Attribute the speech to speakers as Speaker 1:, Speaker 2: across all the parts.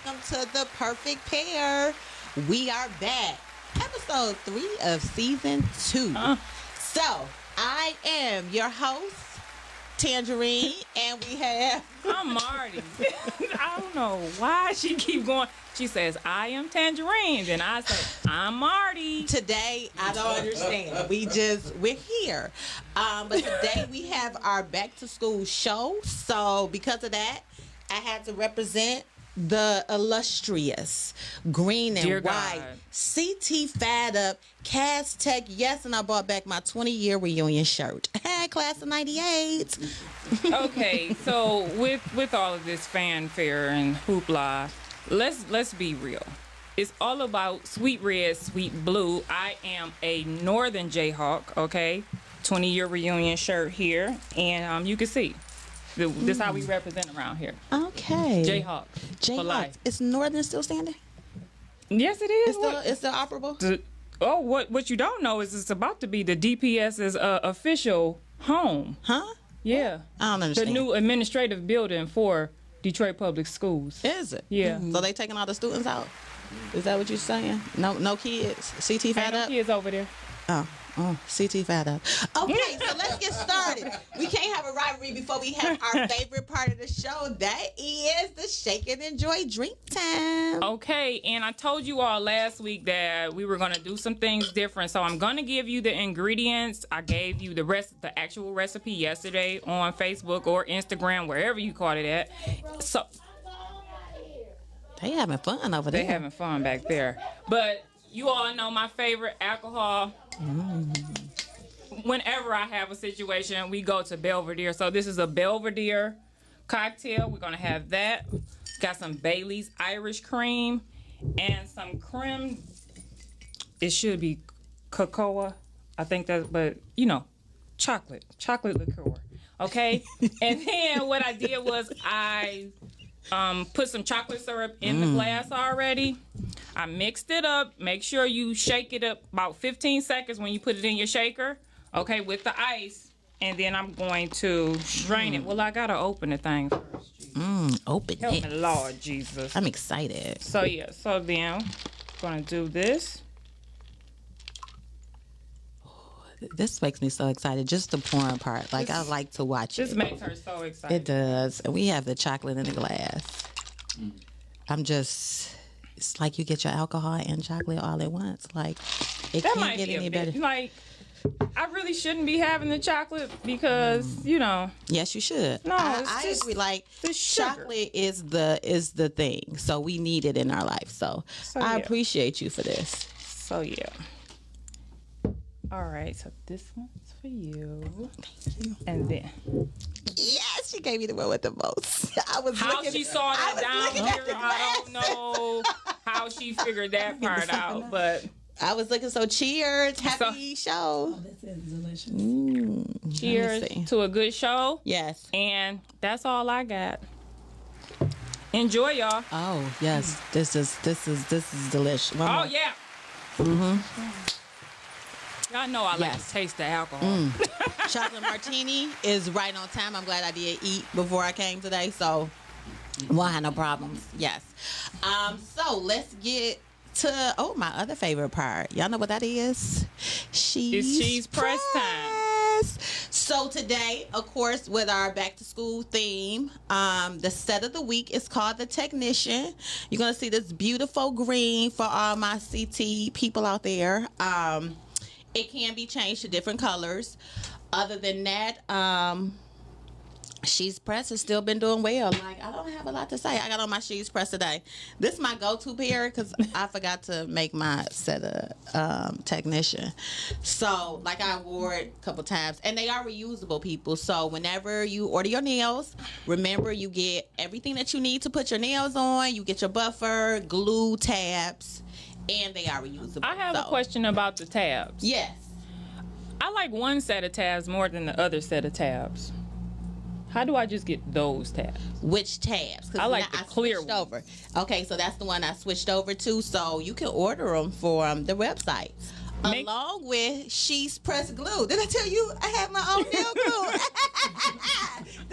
Speaker 1: welcome to The Perfect Pair. We are back. Episode 3 of Season 2. So, I am your host, Tangerine, and we have...
Speaker 2: I'm Marty. I don't know why she keep going. She says, I am Tangerine. Then I say, I'm Marty.
Speaker 1: Today, I don't understand. We're here. But today we have our back to school show. So because of that, I had to represent the illustrious green and
Speaker 2: Dear
Speaker 1: white
Speaker 2: God.
Speaker 1: CT Fad Up Cast Tech. Yes, and I brought back my 20-year reunion shirt. Class of 98.
Speaker 2: Okay, so with all of this fanfare and hoopla, let's be real. It's all about sweet red, sweet blue. I am a Northern Jayhawk, okay? 20-year reunion shirt here. And you can see. This is how we represent around here.
Speaker 1: Okay.
Speaker 2: Jayhawk. For life.
Speaker 1: Is Northern still standing?
Speaker 2: Yes, it is.
Speaker 1: It's still operable?
Speaker 2: What you don't know is it's about to be the DPS's official home.
Speaker 1: Huh?
Speaker 2: Yeah.
Speaker 1: I don't understand.
Speaker 2: The new administrative building for Detroit Public Schools.
Speaker 1: Is it?
Speaker 2: Yeah.
Speaker 1: So they taking all the students out? Is that what you're saying? No kids? CT Fad
Speaker 2: Ain't no
Speaker 1: Up?
Speaker 2: kids over there.
Speaker 1: CT Fad Up. Okay, so let's get started. We can't have a rivalry before we have our favorite part of the show. That is the Shake and Enjoy drink time.
Speaker 2: Okay, and I told you all last week that we were going to do some things different. So I'm going to give you the ingredients. I gave you the actual recipe yesterday on Facebook or Instagram, wherever you caught it at. So
Speaker 1: They having fun over there.
Speaker 2: they having fun back there. But you all know my favorite alcohol. Whenever I have a situation, we go to Belvedere. So this is a Belvedere cocktail. We're gonna have that. Got some Bailey's Irish cream and some creme. It should be cocoa. I think that's, but chocolate liqueur. Okay. And then what I did was I put some chocolate syrup in the glass already. I mixed it up. Make sure you shake it up about 15 seconds when you put it in your shaker. Okay, with the ice. And then I'm going to strain it. Well, I gotta open the thing first.
Speaker 1: Open
Speaker 2: Help
Speaker 1: it.
Speaker 2: me, Lord Jesus.
Speaker 1: I'm excited.
Speaker 2: So yeah, so then gonna do this.
Speaker 1: This makes me so excited. Just the pouring part. Like, I like to watch
Speaker 2: This
Speaker 1: it.
Speaker 2: makes her so excited.
Speaker 1: It does. And we have the chocolate in the glass. It's like you get your alcohol and chocolate all at once. Like, it
Speaker 2: That
Speaker 1: can't
Speaker 2: might
Speaker 1: get
Speaker 2: be
Speaker 1: any
Speaker 2: a bit,
Speaker 1: better.
Speaker 2: like, I really shouldn't be having the chocolate because,
Speaker 1: Yes, you should.
Speaker 2: No,
Speaker 1: I agree. Like,
Speaker 2: the sugar.
Speaker 1: chocolate is the thing. So we need it in our life. So I
Speaker 2: yeah.
Speaker 1: appreciate you for this.
Speaker 2: So yeah. All right, so this one's for you.
Speaker 1: Thank you.
Speaker 2: And then
Speaker 1: Yes, she gave me the one with the most. I was
Speaker 2: how
Speaker 1: looking,
Speaker 2: she saw
Speaker 1: I
Speaker 2: that
Speaker 1: was
Speaker 2: down
Speaker 1: looking at
Speaker 2: here,
Speaker 1: the
Speaker 2: I don't
Speaker 1: glass.
Speaker 2: know how she figured that part out, but
Speaker 1: I was looking. So cheers, happy show.
Speaker 3: This is delicious.
Speaker 1: Let me see.
Speaker 2: cheers to a good show.
Speaker 1: Yes.
Speaker 2: And that's all I got. Enjoy, y'all.
Speaker 1: Oh yes, this is delicious. One
Speaker 2: Oh
Speaker 1: more.
Speaker 2: yeah. Y'all know I like to taste the alcohol.
Speaker 1: Chocolate martini is right on time. I'm glad I did eat before I came today, so won't have no problems. Yes. So let's get to my other favorite part. Y'all know what that is?
Speaker 2: It's cheese press time.
Speaker 1: So today, of course, with our back to school theme, the set of the week is called The Technician. You're gonna see this beautiful green for all my CT people out there. It can be changed to different colors. Other than that, She's Press has still been doing well. Like, I don't have a lot to say. I got on my She's Press today. This is my go-to pair because I forgot to make my set of Technician. So, like, I wore it a couple times. And they are reusable, people. So, whenever you order your nails, remember you get everything that you need to put your nails on. You get your buffer, glue, tabs, and they are reusable.
Speaker 2: I have a question about the tabs.
Speaker 1: Yes.
Speaker 2: I like one set of tabs more than the other set of tabs. How do I just get those tabs?
Speaker 1: Which tabs? 'Cause
Speaker 2: I like the clear
Speaker 1: switched over. Okay, so that's the one I switched over to. So you can order them from the website. Along with She's Press glue. Did I tell you I have my own nail glue?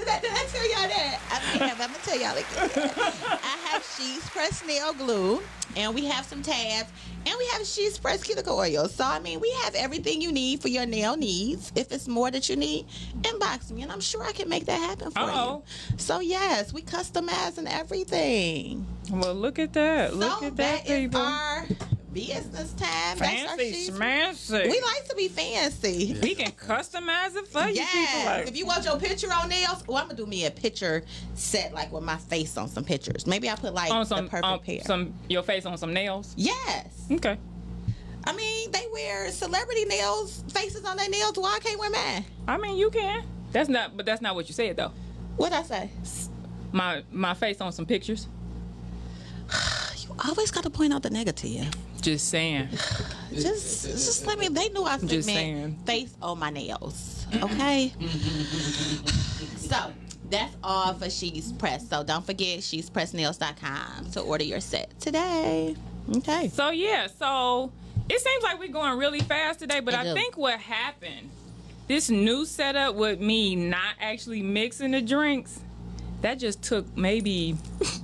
Speaker 1: Did I tell y'all that? I'm gonna tell y'all again. I have She's Press nail glue, and we have some tabs, and we have She's Press cuticle oil. So I mean, we have everything you need for your nail needs. If it's more that you need, inbox me, and I'm sure I can make that happen for you. So yes, we customizing everything.
Speaker 2: Well, look at that. Look at that, people.
Speaker 1: Our business time.
Speaker 2: Fancy schmancy.
Speaker 1: We like to be fancy.
Speaker 2: We can customize it for you people. Like,
Speaker 1: if you want your picture on nails, I'm gonna do me a picture set like with my face on some pictures. Maybe I put like the perfect pair.
Speaker 2: Your face on some nails.
Speaker 1: Yes.
Speaker 2: Okay.
Speaker 1: I mean, they wear celebrity nails, faces on their nails. Why I can't wear mine?
Speaker 2: I mean, you can. That's not what you said though.
Speaker 1: What'd I say?
Speaker 2: My face on some pictures.
Speaker 1: You always got to point out the negative.
Speaker 2: Just saying.
Speaker 1: Just let me. They knew I said man face on my nails. Okay. So that's all for She's Press. So don't forget she'spressnails.com to order your set today. Okay.
Speaker 2: So yeah. So it seems like we're going really fast today, but I think what happened, this new setup with me not actually mixing the drinks, that just took maybe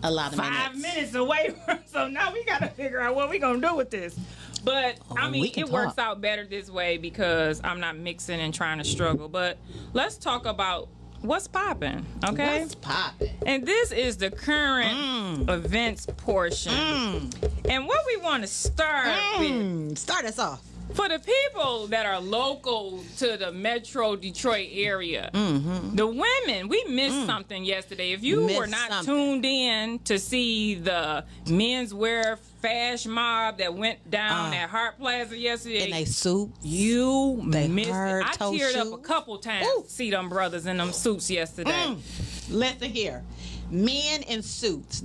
Speaker 1: a lot of
Speaker 2: 5 minutes away from. So now we got to figure out what we're going to do with this. But I mean, it works out better this way because I'm not mixing and trying to struggle. But let's talk about what's popping, okay?
Speaker 1: What's popping?
Speaker 2: And this is the current events portion. And what we want to start with.
Speaker 1: Start us off.
Speaker 2: For the people that are local to the Metro Detroit area, the women, we missed something yesterday. If you were not tuned in to see the menswear fashion mob that went down at Hart Plaza yesterday,
Speaker 1: in they suits,
Speaker 2: you missed it. I teared up a couple times to see them brothers in them suits yesterday.
Speaker 1: Listen here, men in suits.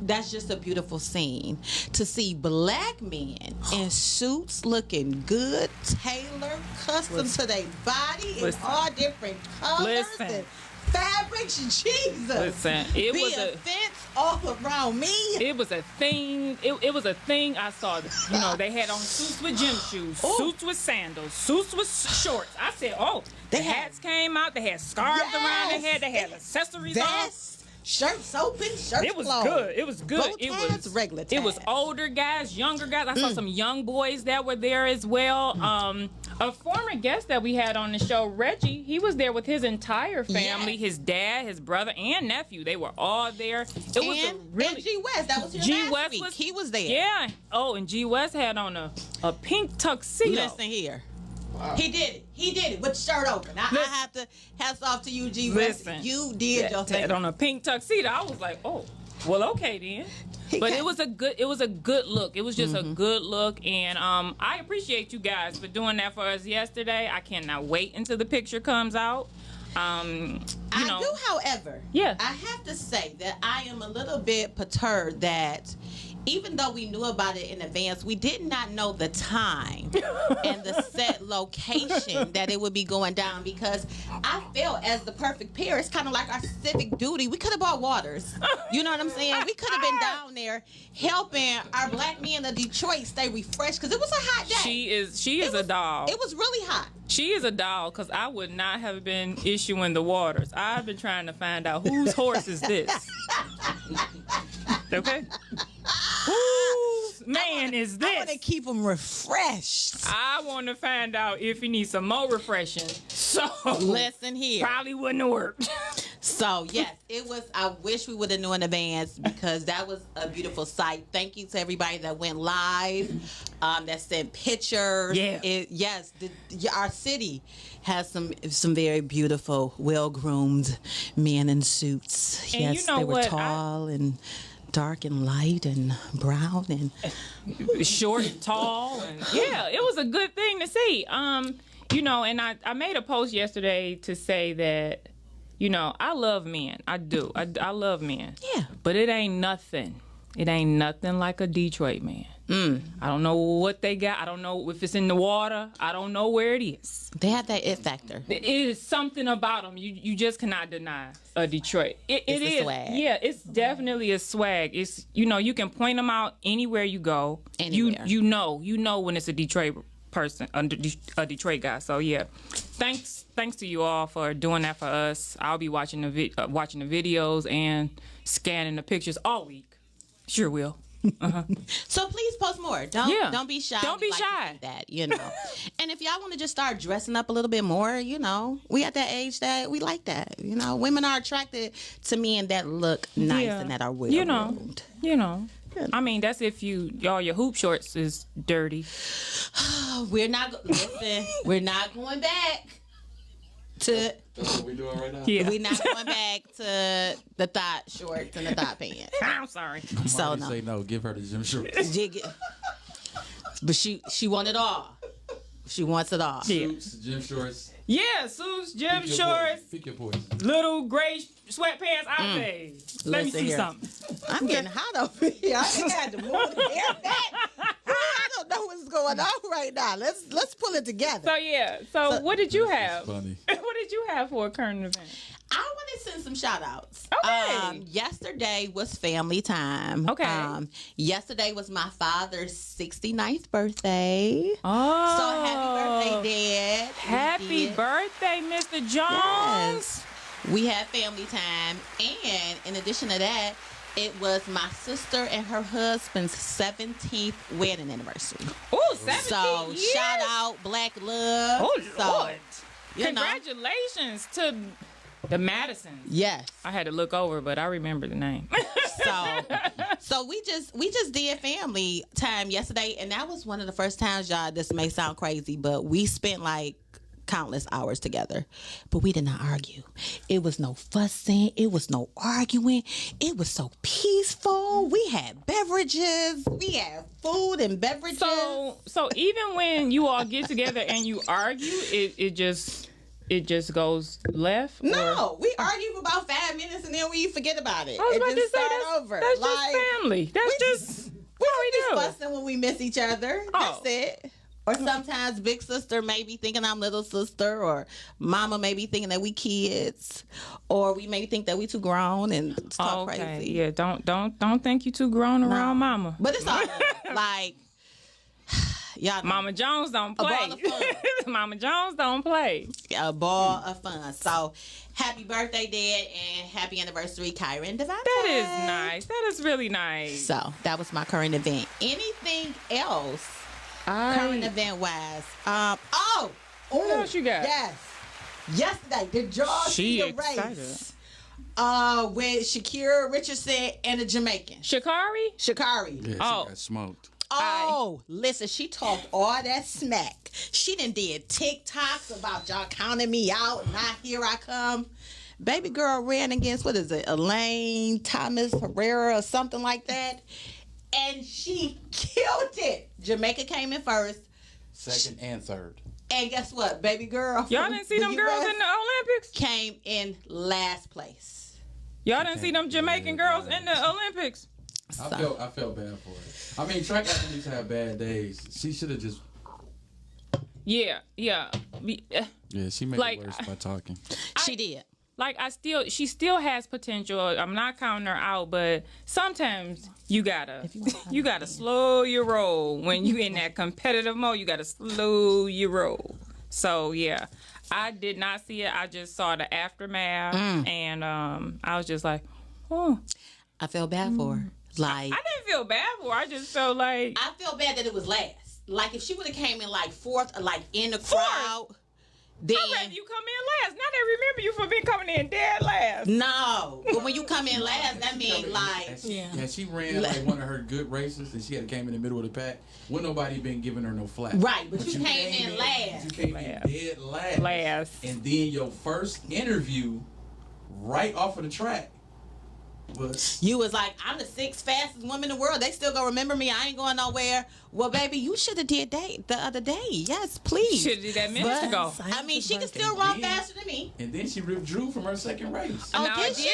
Speaker 1: That's just a beautiful scene to see black men in suits looking good, tailored, custom to their body in all different colors and fabrics. Jesus.
Speaker 2: Listen, it was a
Speaker 1: fence all around me.
Speaker 2: It was a thing. It was a thing I saw. You know, they had on suits with gym shoes, suits with sandals, suits with shorts. I said, oh, the hats came out. They had scarves around their head. They had accessories on.
Speaker 1: Shirts open, shirts
Speaker 2: It was
Speaker 1: closed.
Speaker 2: Good. It was good.
Speaker 1: It was regular tabs.
Speaker 2: It was older guys, younger guys. I saw some young boys that were there as well. A former guest that we had on the show, Reggie, he was there with his entire family, his dad, his brother, and nephew. They were all there. It was a really...
Speaker 1: And G West, that was here last week. He was there.
Speaker 2: Yeah. Oh, and G West had on a pink tuxedo.
Speaker 1: Listen here. Wow. He did it with the shirt open. I have to hats off to you, G. Listen, you did your thing
Speaker 2: on a pink tuxedo. I was like, oh, well, okay then. But it was a good look. It was just a good look, and I appreciate you guys for doing that for us yesterday. I cannot wait until the picture comes out. I
Speaker 1: do, however, I have to say that I am a little bit perturbed that even though we knew about it in advance, we did not know the time and the set location that it would be going down, because I felt as the perfect pair, it's kind of like our civic duty. We could have bought waters. You know what I'm saying? We could have been down there helping our black men of Detroit stay refreshed, because it was a hot day.
Speaker 2: She is a doll.
Speaker 1: It was really hot.
Speaker 2: She is a doll, because I would not have been issuing the waters. I've been trying to find out whose horse is this. Okay? Whose man is this?
Speaker 1: I want to keep him refreshed.
Speaker 2: I want to find out if he needs some more refreshing. So
Speaker 1: listen here.
Speaker 2: Probably wouldn't have worked.
Speaker 1: So yes, it was. I wish we would have known in advance, because that was a beautiful sight. Thank you to everybody that went live, that sent pictures.
Speaker 2: Yeah.
Speaker 1: Our city has some very beautiful, well-groomed men in suits.
Speaker 2: And
Speaker 1: yes, they were tall and dark and light and brown and
Speaker 2: short and tall. And yeah, it was a good thing to see. And I made a post yesterday to say that, I love men. I do. I love men.
Speaker 1: Yeah.
Speaker 2: But it ain't nothing. It ain't nothing like a Detroit man. I don't know what they got. I don't know if it's in the water. I don't know where it is.
Speaker 1: They have that it factor.
Speaker 2: It is something about them. You just cannot deny a Detroit. It is. Swag. Yeah, it's definitely a swag. It's, you can point them out anywhere you go.
Speaker 1: Anywhere.
Speaker 2: You know when it's a Detroit person, a Detroit guy. So yeah, thanks to you all for doing that for us. I'll be watching the videos and scanning the pictures all week. Sure will.
Speaker 1: So please post more. Don't be shy.
Speaker 2: Don't be shy.
Speaker 1: To see that, you know. And if y'all want to just start dressing up a little bit more, you know, we at that age that we like that. You know, women are attracted to men that look nice and that are well groomed.
Speaker 2: You know. I mean, that's if your hoop shorts is dirty.
Speaker 1: We're not going back to.
Speaker 3: That's what we're doing right now.
Speaker 2: Yeah.
Speaker 1: We're not going back to the thought shorts and the thought pants.
Speaker 2: I'm sorry.
Speaker 1: So no.
Speaker 3: Say no. Give her the gym shorts.
Speaker 1: But she wants it all. She wants it all.
Speaker 2: Yeah.
Speaker 3: Suits, gym shorts.
Speaker 2: Yeah, suits, gym shorts,
Speaker 3: Pick your poison.
Speaker 2: little gray sweatpants. I say, let me see something.
Speaker 1: I'm getting hot over here. I had to move the hair back. I don't know what's going on right now. Let's pull it together.
Speaker 2: So yeah. So what did you have?
Speaker 3: Funny.
Speaker 2: What did you have for a current event?
Speaker 1: I want to send some shout outs.
Speaker 2: Okay.
Speaker 1: Yesterday was family time.
Speaker 2: Okay.
Speaker 1: Yesterday was my father's 69th birthday.
Speaker 2: Oh.
Speaker 1: So happy birthday, Dad.
Speaker 2: Happy birthday, Mr. Jones.
Speaker 1: Yes. We had family time. And in addition to that, it was my sister and her husband's 17th wedding anniversary.
Speaker 2: Oh, 17
Speaker 1: So
Speaker 2: years?
Speaker 1: shout out Black Love.
Speaker 2: Oh,
Speaker 1: so,
Speaker 2: Lord.
Speaker 1: you know.
Speaker 2: Congratulations to the Madisons.
Speaker 1: Yes.
Speaker 2: I had to look over, but I remember the name.
Speaker 1: So we just did family time yesterday, and that was one of the first times, y'all. This may sound crazy, but we spent like countless hours together, but we did not argue. It was no fussing. It was no arguing. It was so peaceful. We had beverages. We had food and beverages.
Speaker 2: So even when you all get together and you argue, it just goes left?
Speaker 1: No, we argue for about 5 minutes and then we forget about it.
Speaker 2: I was
Speaker 1: It
Speaker 2: about to
Speaker 1: just
Speaker 2: say,
Speaker 1: start over.
Speaker 2: that's
Speaker 1: Like,
Speaker 2: just family. That's just
Speaker 1: we
Speaker 2: how we
Speaker 1: don't
Speaker 2: do
Speaker 1: be
Speaker 2: it.
Speaker 1: fussing when we miss each other.
Speaker 2: Oh.
Speaker 1: That's it. Or sometimes big sister may be thinking I'm little sister, or mama may be thinking that we kids, or we may think that we too grown and talk crazy.
Speaker 2: Yeah, don't think you too grown around mama.
Speaker 1: But it's all like, y'all know,
Speaker 2: Mama Jones don't play.
Speaker 1: ball of fun.
Speaker 2: Mama Jones don't play.
Speaker 1: a ball of fun. So happy birthday, Dad, and happy anniversary, Kyra and Devontae.
Speaker 2: That is nice. That is really nice.
Speaker 1: So that was my current event. Anything else? Current event wise.
Speaker 2: What else you got?
Speaker 1: Yes. Yesterday, did y'all see the
Speaker 2: excited.
Speaker 1: race? With Shakira Richardson and the Jamaican.
Speaker 2: Shakari?
Speaker 1: Shakari.
Speaker 3: Yeah, she
Speaker 2: Oh.
Speaker 3: got smoked.
Speaker 1: Oh, listen, she talked all that smack. She done did TikToks about y'all counting me out, not here I come. Baby girl ran against, what is it, Elaine Thomas Herrera or something like that. And she killed it. Jamaica came in first.
Speaker 3: Second and third.
Speaker 1: And guess what, baby girl?
Speaker 2: Y'all didn't see
Speaker 1: the
Speaker 2: them girls
Speaker 1: US
Speaker 2: in the Olympics?
Speaker 1: came in last place.
Speaker 2: Y'all didn't see them Jamaican girls in the Olympics?
Speaker 3: I felt bad for her. I mean, track athletes have bad days. She should have just.
Speaker 2: Yeah.
Speaker 3: Yeah, she made
Speaker 2: Like,
Speaker 3: it worse by talking.
Speaker 1: She did.
Speaker 2: Like she still has potential. I'm not counting her out, but sometimes you gotta slow your roll when you in that competitive mode. You gotta slow your roll. So yeah, I did not see it. I just saw the aftermath, and I was just like, oh.
Speaker 1: I felt bad for her. Like,
Speaker 2: I didn't feel bad for her. I just felt like
Speaker 1: I felt bad that it was last. Like, if she would have came in like fourth or like in the crowd, then
Speaker 2: I'd rather you come in last. Now they remember you for being coming in dead last.
Speaker 1: no. But when you come in last, that means like
Speaker 3: And she ran like one of her good races, and she had came in the middle of the pack. Wouldn't nobody been giving her no flack.
Speaker 1: right. But you came in last.
Speaker 3: You came in dead last.
Speaker 2: Last.
Speaker 3: And then your first interview, right off of the track, was
Speaker 1: You was like, I'm the sixth fastest woman in the world. They still gonna remember me. I ain't going nowhere. Well, baby, you should have did that the other day. Yes, please.
Speaker 2: Should have did that minutes
Speaker 1: But,
Speaker 2: ago.
Speaker 1: I mean, she can still run faster than me.
Speaker 3: and then she withdrew from her second race.
Speaker 1: Oh,
Speaker 2: Now, I
Speaker 1: did she?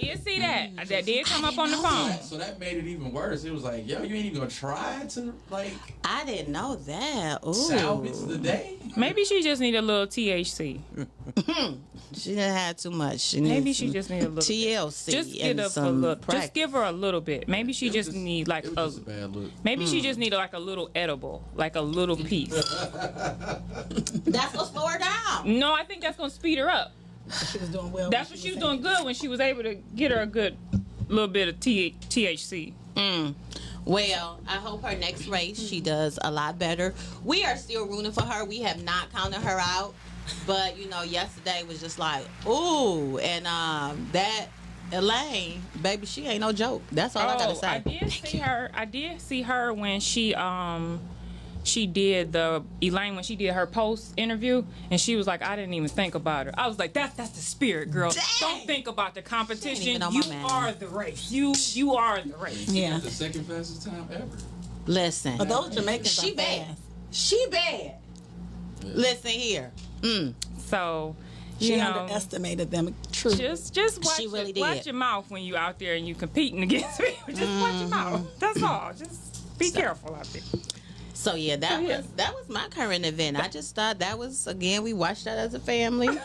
Speaker 2: did see that. That did come up on the phone.
Speaker 3: So that made it even worse. It was like, yo, you ain't even gonna try to like
Speaker 1: I didn't know that. Ooh.
Speaker 3: salvage the day.
Speaker 2: Maybe she just need a little THC.
Speaker 1: She didn't have too much. She
Speaker 2: Maybe
Speaker 1: needs
Speaker 2: she
Speaker 1: some
Speaker 2: just need a little.
Speaker 1: TLC.
Speaker 2: Just
Speaker 1: and
Speaker 2: get up a
Speaker 1: some
Speaker 2: little.
Speaker 1: practice.
Speaker 2: Just give her a little bit. Maybe she just need like
Speaker 3: It
Speaker 2: a.
Speaker 3: was just a bad look.
Speaker 2: Maybe she just need like a a little edible, like a little piece.
Speaker 1: That's gonna slow her down.
Speaker 2: No, I think that's gonna speed her up.
Speaker 4: She was doing well.
Speaker 2: That's what she was doing good when she was able to get her a good little bit of THC.
Speaker 1: Well, I hope her next race she does a lot better. We are still rooting for her. We have not counted her out, but yesterday was just like, ooh, and that Elaine, baby, she ain't no joke. That's all I gotta say.
Speaker 2: I did see her when she did Elaine when she did her post interview, and she was like, I didn't even think about her. I was like, that's the spirit, girl.
Speaker 1: Dang.
Speaker 2: Don't think about the competition.
Speaker 1: know
Speaker 2: You
Speaker 1: my man.
Speaker 2: are the race. You are the race.
Speaker 4: Yeah.
Speaker 3: The second fastest time ever.
Speaker 1: Listen,
Speaker 4: But those Jamaicans
Speaker 1: she
Speaker 4: are
Speaker 1: bad.
Speaker 4: fast.
Speaker 1: She bad. Listen here.
Speaker 2: So,
Speaker 4: She
Speaker 2: you know,
Speaker 4: underestimated them. True.
Speaker 2: just watch,
Speaker 1: She really did.
Speaker 2: watch your mouth when you out there and you competing against people. Just watch your mouth. That's all. Just be careful out there.
Speaker 1: So yeah, that was my current event. I just thought that was, again, we watched that as a family.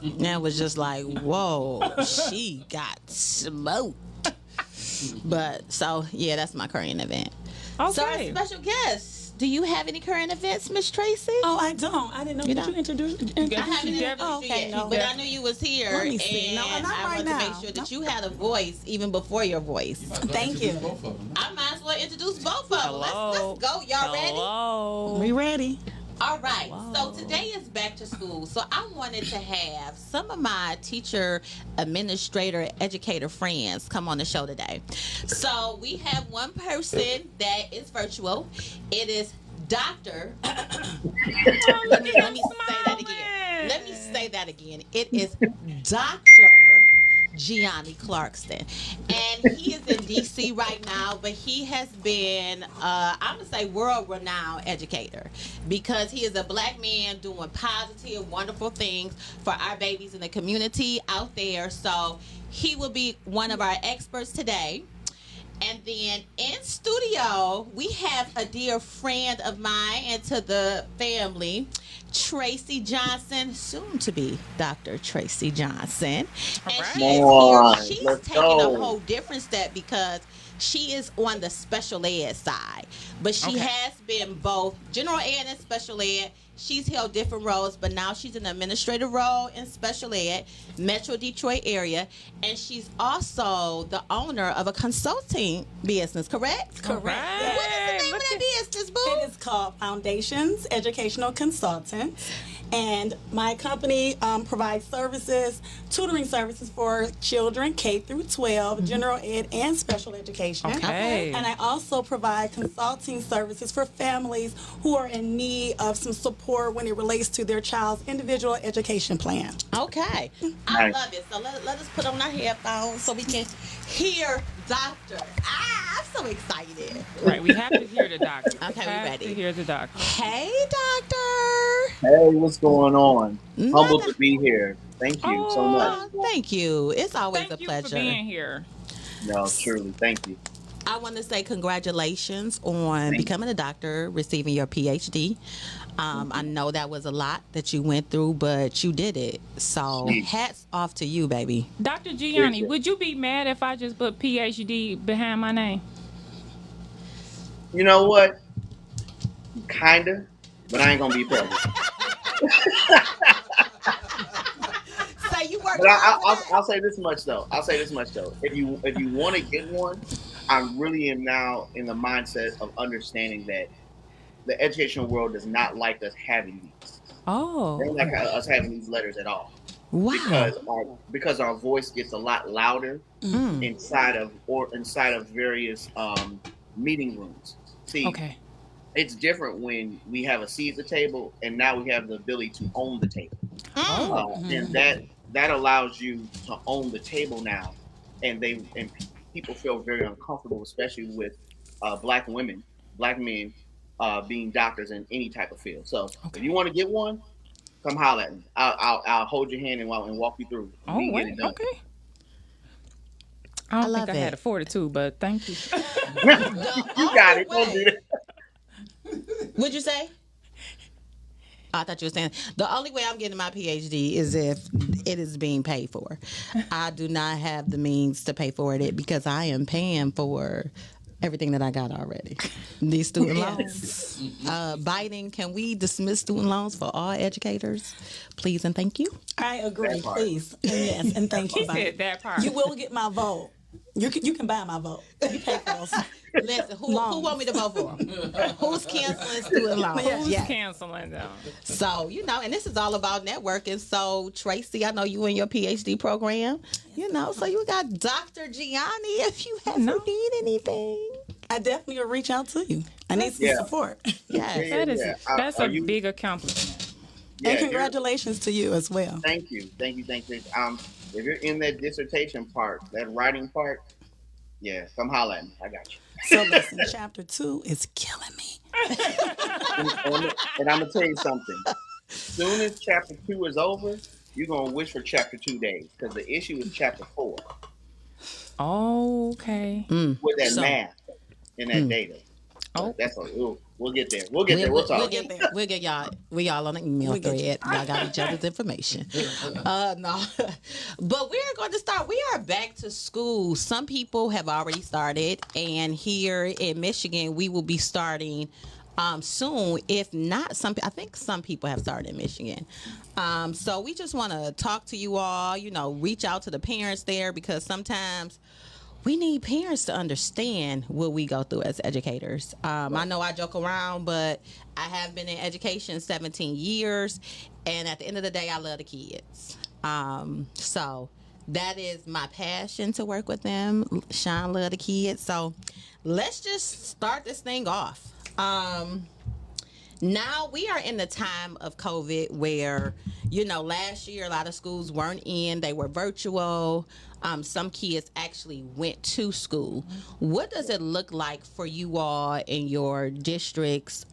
Speaker 1: And it was just like, whoa, she got smoked. But so yeah, that's my current event. So our
Speaker 2: Okay.
Speaker 1: special guest, do you have any current events, Miss Tracy?
Speaker 4: Oh, I don't. I didn't know. Did
Speaker 1: don't?
Speaker 4: you introduce?
Speaker 1: I haven't introduced
Speaker 2: definitely-
Speaker 1: you
Speaker 4: okay,
Speaker 1: yet,
Speaker 4: no.
Speaker 1: but I knew you was here,
Speaker 4: Let me see.
Speaker 1: and
Speaker 4: No, not
Speaker 1: I
Speaker 4: right
Speaker 1: wanted to
Speaker 4: now.
Speaker 1: make sure that you had a voice even before your voice.
Speaker 4: Thank you.
Speaker 3: Both of them.
Speaker 1: I might as well introduce both of them.
Speaker 2: Hello.
Speaker 1: Let's go. Y'all ready?
Speaker 2: Hello.
Speaker 4: We ready?
Speaker 1: All right. So today is back to school. So I wanted to have some of my teacher, administrator, educator friends come on the show today. So we have one person that is virtual. It is Dr. let me say that again. Let me say that again. It is Dr. Giani Clarkson, and he is in DC right now, but he has been I'm gonna say world-renowned educator, because he is a black man doing positive, wonderful things for our babies in the community out there. So he will be one of our experts today. And then in studio, we have a dear friend of mine and to the family, Tracye Johnson, soon to be Dr. Tracye Johnson. And
Speaker 2: right.
Speaker 1: she is
Speaker 5: Come
Speaker 1: here. She's
Speaker 5: let's
Speaker 1: taking
Speaker 5: go.
Speaker 1: a whole different step because she is on the special ed side. But she
Speaker 2: Okay.
Speaker 1: has been both general ed and special ed. She's held different roles, but now she's in an administrative role in special ed, Metro Detroit area, and she's also the owner of a consulting business, correct?
Speaker 4: Correct.
Speaker 1: What is the name of that business, boo?
Speaker 4: It is called Foundations Educational Consultants. And my company provides services, tutoring services for children K through 12, general ed, and special education.
Speaker 2: Okay.
Speaker 4: And I also provide consulting services for families who are in need of some support when it relates to their child's individual education plan.
Speaker 1: Okay. I
Speaker 5: Nice.
Speaker 1: love it. So let us put on our headphones so we can hear Doctor. I'm so excited.
Speaker 2: Right, we have to hear the doctor.
Speaker 1: Okay, we
Speaker 2: have
Speaker 1: ready.
Speaker 2: to hear the doctor.
Speaker 1: Hey, Doctor.
Speaker 5: Hey, what's going on? Humbled
Speaker 1: Nothing.
Speaker 5: to be here. Thank you so much.
Speaker 1: Oh, thank you. It's always
Speaker 2: Thank
Speaker 1: a
Speaker 2: you
Speaker 1: pleasure.
Speaker 2: for being here.
Speaker 5: No, truly, thank you.
Speaker 1: I want to say congratulations on
Speaker 5: you.
Speaker 1: becoming a doctor, receiving your PhD. I know that was a lot that you went through, but you did it. So
Speaker 5: Jeez.
Speaker 1: hats off to you, baby.
Speaker 2: Dr. Giani, would you be mad if I just put PhD behind my name?
Speaker 5: You know what? Kinda, but I ain't gonna be present.
Speaker 1: Say you worked
Speaker 5: But
Speaker 1: hard for
Speaker 5: I'll say this much though. If you want to get one, I really am now in the mindset of understanding that the educational world does not like us having these.
Speaker 2: Oh.
Speaker 5: They don't like us having these letters at all.
Speaker 1: Wow.
Speaker 5: Because our voice gets a lot louder inside of various meeting rooms. See,
Speaker 2: Okay.
Speaker 5: it's different when we have a seat at the table and now we have the ability to own the table. And that allows you to own the table now, and people feel very uncomfortable, especially with black women, black men being doctors in any type of field. So if you want to get one, come holler at me. I'll hold your hand and walk you through.
Speaker 2: Oh,
Speaker 5: We can get
Speaker 2: wait.
Speaker 5: it done.
Speaker 2: Okay. I don't
Speaker 1: love
Speaker 2: think I had
Speaker 1: it.
Speaker 2: a fortitude, but thank you.
Speaker 5: You got it. Don't do that.
Speaker 1: What'd you say? I thought you were saying the only way I'm getting my PhD is if it is being paid for. I do not have the means to pay for it because I am paying for everything that I got already. These student loans. Biden, can we dismiss student loans for all educators? Please and thank you.
Speaker 4: I agree,
Speaker 5: That part.
Speaker 4: please. And yes, and thank you.
Speaker 2: He said that part.
Speaker 4: You will get my vote. You can buy my vote. You pay for those.
Speaker 1: Listen, who want me to vote for? Who's canceling student loans?
Speaker 4: Yes.
Speaker 2: Who's canceling them?
Speaker 1: So, and this is all about networking. So, Tracye, I know you in your PhD program, so you got Dr. Giani if you ever need anything.
Speaker 4: I definitely will reach out to you. I need some support.
Speaker 1: Yes.
Speaker 2: That's a big accomplishment.
Speaker 4: And congratulations to you as well.
Speaker 5: Thank you. If you're in that dissertation part, that writing part, come holler at me. I got you.
Speaker 4: So listen, chapter 2 is killing me.
Speaker 5: And I'm gonna tell you something. Soon as chapter 2 is over, you're gonna wish for chapter 2 days because the issue is chapter 4
Speaker 2: Okay.
Speaker 5: with that math and that data. That's we'll get there. We'll get there. We'll talk.
Speaker 1: We'll get y'all. We all on the email thread. Y'all got each other's information. No, but we're going to start. We are back to school. Some people have already started, and here in Michigan, we will be starting soon. If not, I think some people have started in Michigan. So we just want to talk to you all. Reach out to the parents there because sometimes we need parents to understand what we go through as educators. I know I joke around, but I have been in education 17 years, and at the end of the day, I love the kids. So that is my passion to work with them. Sean love the kids. So let's just start this thing off. Now we are in the time of COVID where, last year a lot of schools weren't in, they were virtual. Some kids actually went to school. What does it look like for you all in your districts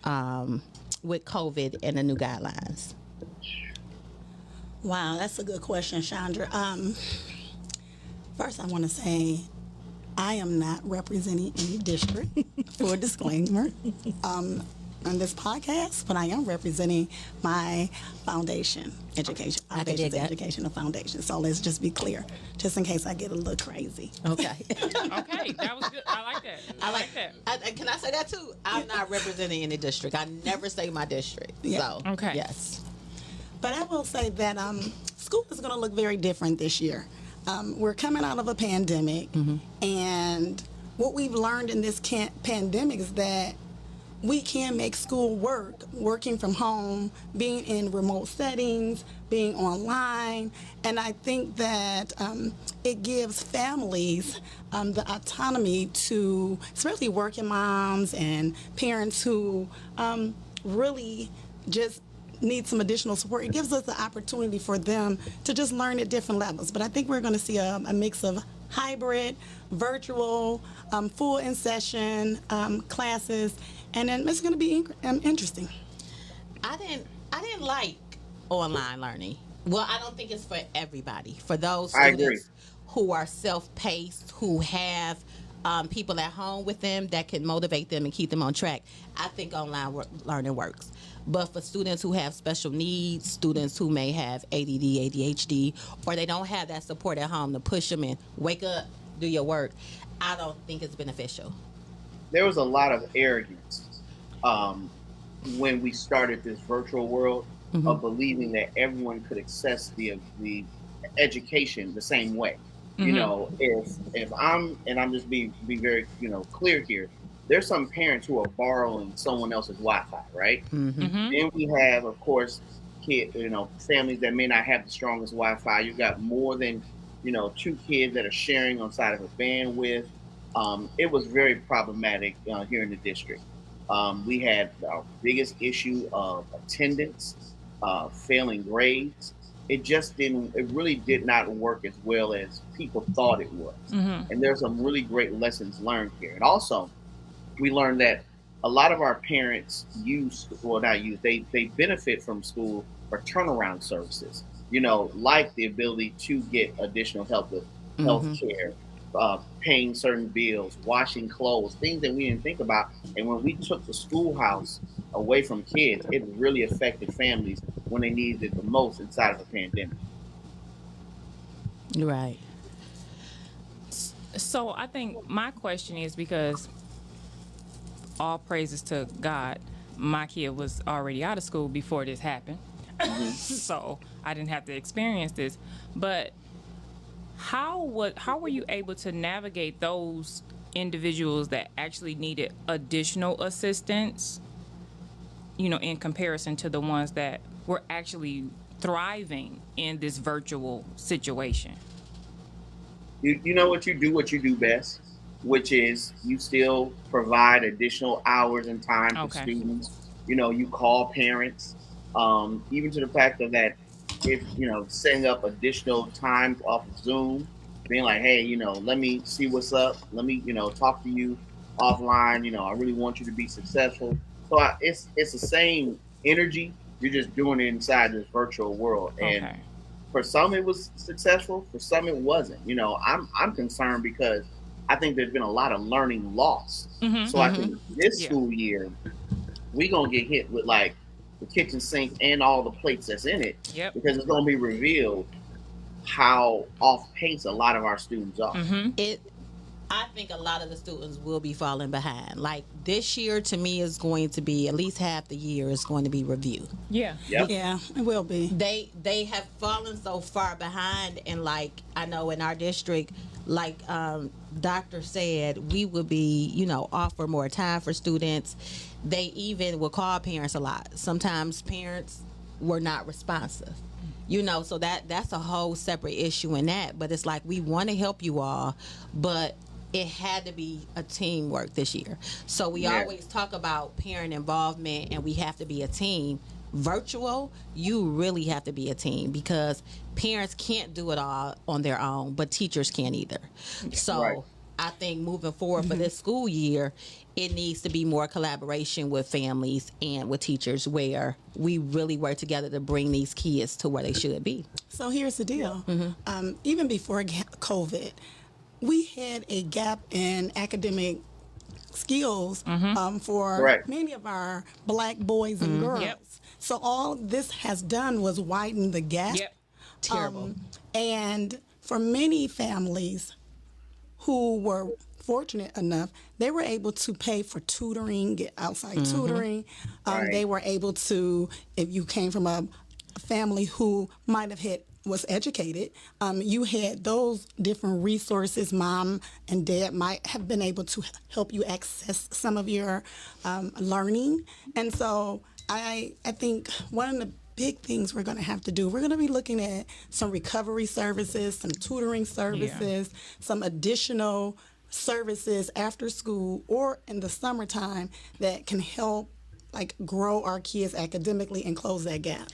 Speaker 1: with COVID and the new guidelines?
Speaker 4: Wow, that's a good question, Chandra. First, I want to say I am not representing any district, for a disclaimer, on this podcast, but I am representing my foundation, Educational Foundation. So let's just be clear, just in case I get a little crazy.
Speaker 1: Okay.
Speaker 2: Okay, that was good. I like that. I like that.
Speaker 1: Can I say that too? I'm not representing any district. I never say my district.
Speaker 4: Yeah.
Speaker 1: So,
Speaker 2: okay.
Speaker 1: Yes.
Speaker 4: But I will say that school is going to look very different this year. We're coming out of a pandemic, and what we've learned in this pandemic is that we can make school work, working from home, being in remote settings, being online, and I think that it gives families the autonomy to, especially working moms and parents who really just need some additional support. It gives us the opportunity for them to just learn at different levels. But I think we're going to see a mix of hybrid, virtual, full in session classes, and then it's going to be interesting.
Speaker 1: I didn't like online learning. Well, I don't think it's for everybody. For those students who are self-paced, who have people at home with them that can motivate them and keep them on track, I think online learning works. But for students who have special needs, students who may have ADD, ADHD, or they don't have that support at home to push them in, wake up, do your work, I don't think it's beneficial.
Speaker 5: There was a lot of arrogance when we started this virtual world of believing that everyone could access the education the same way. If I'm just be very clear here. There's some parents who are borrowing someone else's Wi-Fi, right? Then we have, of course, families that may not have the strongest Wi-Fi. You got more than 2 kids that are sharing on side of a bandwidth. It was very problematic here in the district. We had our biggest issue of attendance, failing grades. It really did not work as well as people thought it was. And there's some really great lessons learned here. And also, we learned that a lot of our parents they benefit from school for turnaround services, like the ability to get additional help with health care, paying certain bills, washing clothes, things that we didn't think about. And when we took the schoolhouse away from kids, it really affected families when they needed it the most inside of a pandemic.
Speaker 1: Right.
Speaker 2: So I think my question is, because all praises to God, my kid was already out of school before this happened. So I didn't have to experience this. But how were you able to navigate those individuals that actually needed additional assistance, in comparison to the ones that were actually thriving in this virtual situation?
Speaker 5: You know what you do best, which is you still provide additional hours and time for
Speaker 2: Okay.
Speaker 5: students. You call parents, even to the fact of that, if setting up additional times off of Zoom, being like, hey, let me see what's up, let me talk to you offline. I really want you to be successful. So it's the same energy. You're just doing it inside this virtual world, and
Speaker 2: Okay.
Speaker 5: for some it was successful, for some it wasn't. I'm concerned because I think there's been a lot of learning lost. So I think this
Speaker 2: Yeah.
Speaker 5: school year we gonna get hit with like the kitchen sink and all the plates that's in it,
Speaker 2: Yep.
Speaker 5: because it's gonna be revealed how off pace a lot of our students are.
Speaker 1: I think a lot of the students will be falling behind. Like this year, to me, is going to be at least half the year is going to be review.
Speaker 2: Yeah.
Speaker 5: Yep.
Speaker 4: Yeah, it will be.
Speaker 1: They have fallen so far behind, and like I know in our district, like doctor said, we would be offer more time for students. They even will call parents a lot. Sometimes parents were not responsive. So that's a whole separate issue in that. But it's like we want to help you all, but it had to be a teamwork this year. So we always talk about parent involvement, and we have to be a team. Virtual, you really have to be a team because parents can't do it all on their own, but teachers can't either. So
Speaker 5: Right.
Speaker 1: I think moving forward for this school year, it needs to be more collaboration with families and with teachers where we really work together to bring these kids to where they should be.
Speaker 4: So here's the deal. Even before COVID, we had a gap in academic skills for
Speaker 5: Correct.
Speaker 4: many of our black boys and girls.
Speaker 2: Yep.
Speaker 4: So all this has done was widen the gap.
Speaker 2: Yep.
Speaker 1: Terrible.
Speaker 4: And for many families who were fortunate enough, they were able to pay for tutoring, get outside tutoring.
Speaker 5: Right.
Speaker 4: They were able to, if you came from a family who might have was educated, you had those different resources. Mom and dad might have been able to help you access some of your learning. And so I think one of the big things we're going to have to do, we're going to be looking at some recovery services, some tutoring services, some additional services after school or in the summertime that can help like grow our kids academically and close that gap.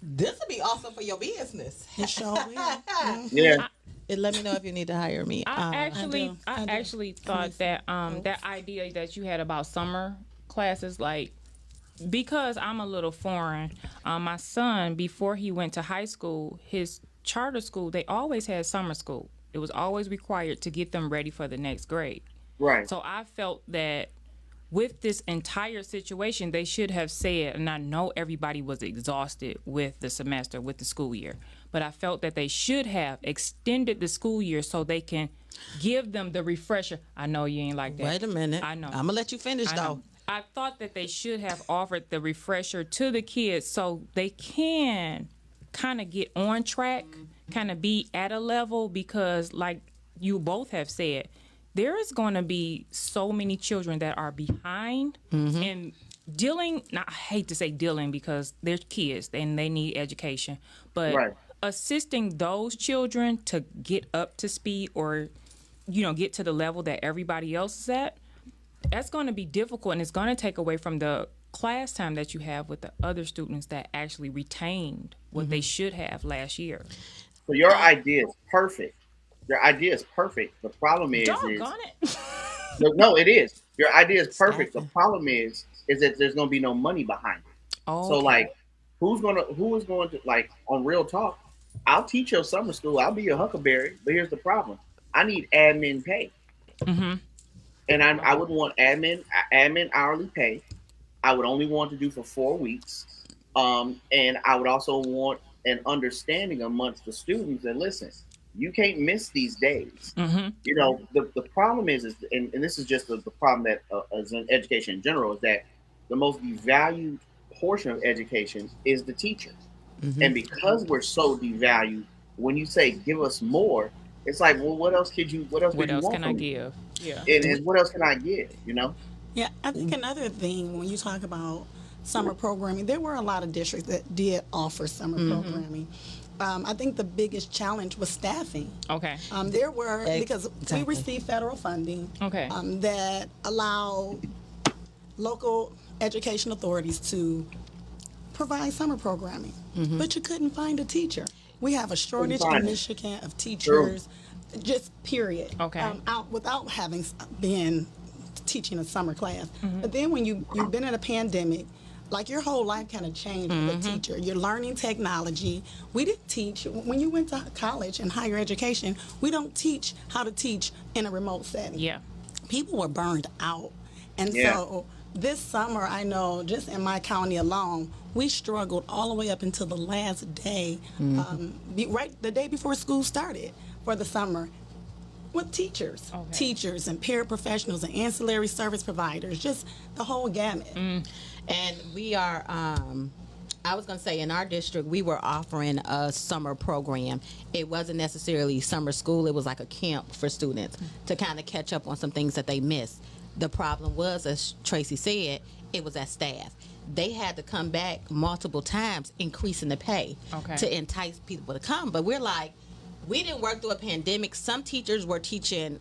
Speaker 1: This would be awesome for your business.
Speaker 4: It sure will.
Speaker 5: Yeah.
Speaker 1: And let me know if you need to hire me.
Speaker 2: I
Speaker 4: do.
Speaker 2: actually thought that that idea that you had about summer classes, like, because I'm a little foreign, my son, before he went to high school, his charter school, they always had summer school. It was always required to get them ready for the next grade.
Speaker 5: Right.
Speaker 2: So I felt that with this entire situation, they should have said, and I know everybody was exhausted with the semester, with the school year, but I felt that they should have extended the school year so they can give them the refresher. I know you ain't like that.
Speaker 1: Wait a minute.
Speaker 2: I know.
Speaker 1: I'm going to let you finish,
Speaker 2: I
Speaker 1: though.
Speaker 2: know. I thought that they should have offered the refresher to the kids so they can kind of get on track, kind of be at a level, because like you both have said, there is going to be so many children that are behind and dealing, I hate to say dealing because they're kids and they need education, but
Speaker 5: Right.
Speaker 2: assisting those children to get up to speed or, get to the level that everybody else is at, that's going to be difficult, and it's going to take away from the class time that you have with the other students that actually retained what they should have last year.
Speaker 5: So your idea is perfect. Your idea is perfect. The problem is
Speaker 2: Doggone it.
Speaker 5: no, it is. Your idea is perfect. The problem is that there's gonna be no money behind it.
Speaker 2: Oh,
Speaker 5: So like, who is going to, like, on real talk? I'll teach your summer school. I'll be your huckleberry. But here's the problem: I need admin pay, and I wouldn't want admin hourly pay. I would only want to do for 4 weeks, and I would also want an understanding amongst the students that listen. You can't miss these days.
Speaker 2: Mm-hmm.
Speaker 5: You know, the problem is and this is just the problem that as in education in general, is that the most devalued portion of education is the teacher. And because we're so devalued, when you say give us more, it's like, well, what else could you
Speaker 2: What else
Speaker 5: want
Speaker 2: can I
Speaker 5: from me?
Speaker 2: give? Yeah.
Speaker 5: And what else can I give? You know?
Speaker 4: Yeah, I think another thing when you talk about summer programming, there were a lot of districts that did offer summer programming. I think the biggest challenge was staffing.
Speaker 2: Okay.
Speaker 4: There were, because we
Speaker 1: Exactly.
Speaker 4: received federal funding
Speaker 2: Okay.
Speaker 4: that allow local education authorities to provide summer programming, but you couldn't find a teacher. We have a shortage
Speaker 5: find
Speaker 4: in
Speaker 5: it.
Speaker 4: Michigan of teachers, just period.
Speaker 2: Okay.
Speaker 4: Out without having been teaching a summer class. But then when you've been in a pandemic, like your whole life kind of changed with a teacher. You're learning technology. We didn't teach, when you went to college and higher education, we don't teach how to teach in a remote setting.
Speaker 2: Yeah.
Speaker 4: People were burned out. And
Speaker 5: Yeah.
Speaker 4: so this summer, I know just in my county alone, we struggled all the way up until the last day, right the day before school started for the summer, with teachers,
Speaker 2: Okay.
Speaker 4: teachers and paraprofessionals and ancillary service providers, just the whole gamut.
Speaker 1: And we are, I was going to say in our district, we were offering a summer program. It wasn't necessarily summer school. It was like a camp for students to kind of catch up on some things that they missed. The problem was, as Tracye said, it was at staff. They had to come back multiple times, increasing the pay to entice people to come. But we're like, we didn't work through a pandemic. Some teachers were teaching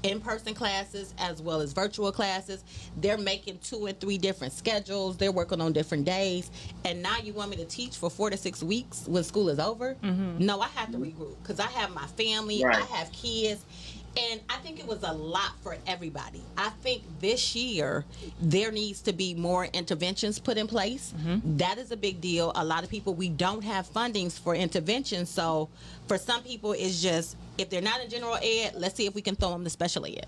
Speaker 1: in-person classes as well as virtual classes. They're making 2 and 3 different schedules. They're working on different days. And now you want me to teach for 4 to 6 weeks when school is over? No, I have to regroup because I have my family.
Speaker 5: Right.
Speaker 1: I have kids. And I think it was a lot for everybody. I think this year there needs to be more interventions put in place. That is a big deal. A lot of people, we don't have fundings for interventions. So for some people, it's just, if they're not in general ed, let's see if we can throw them to special ed.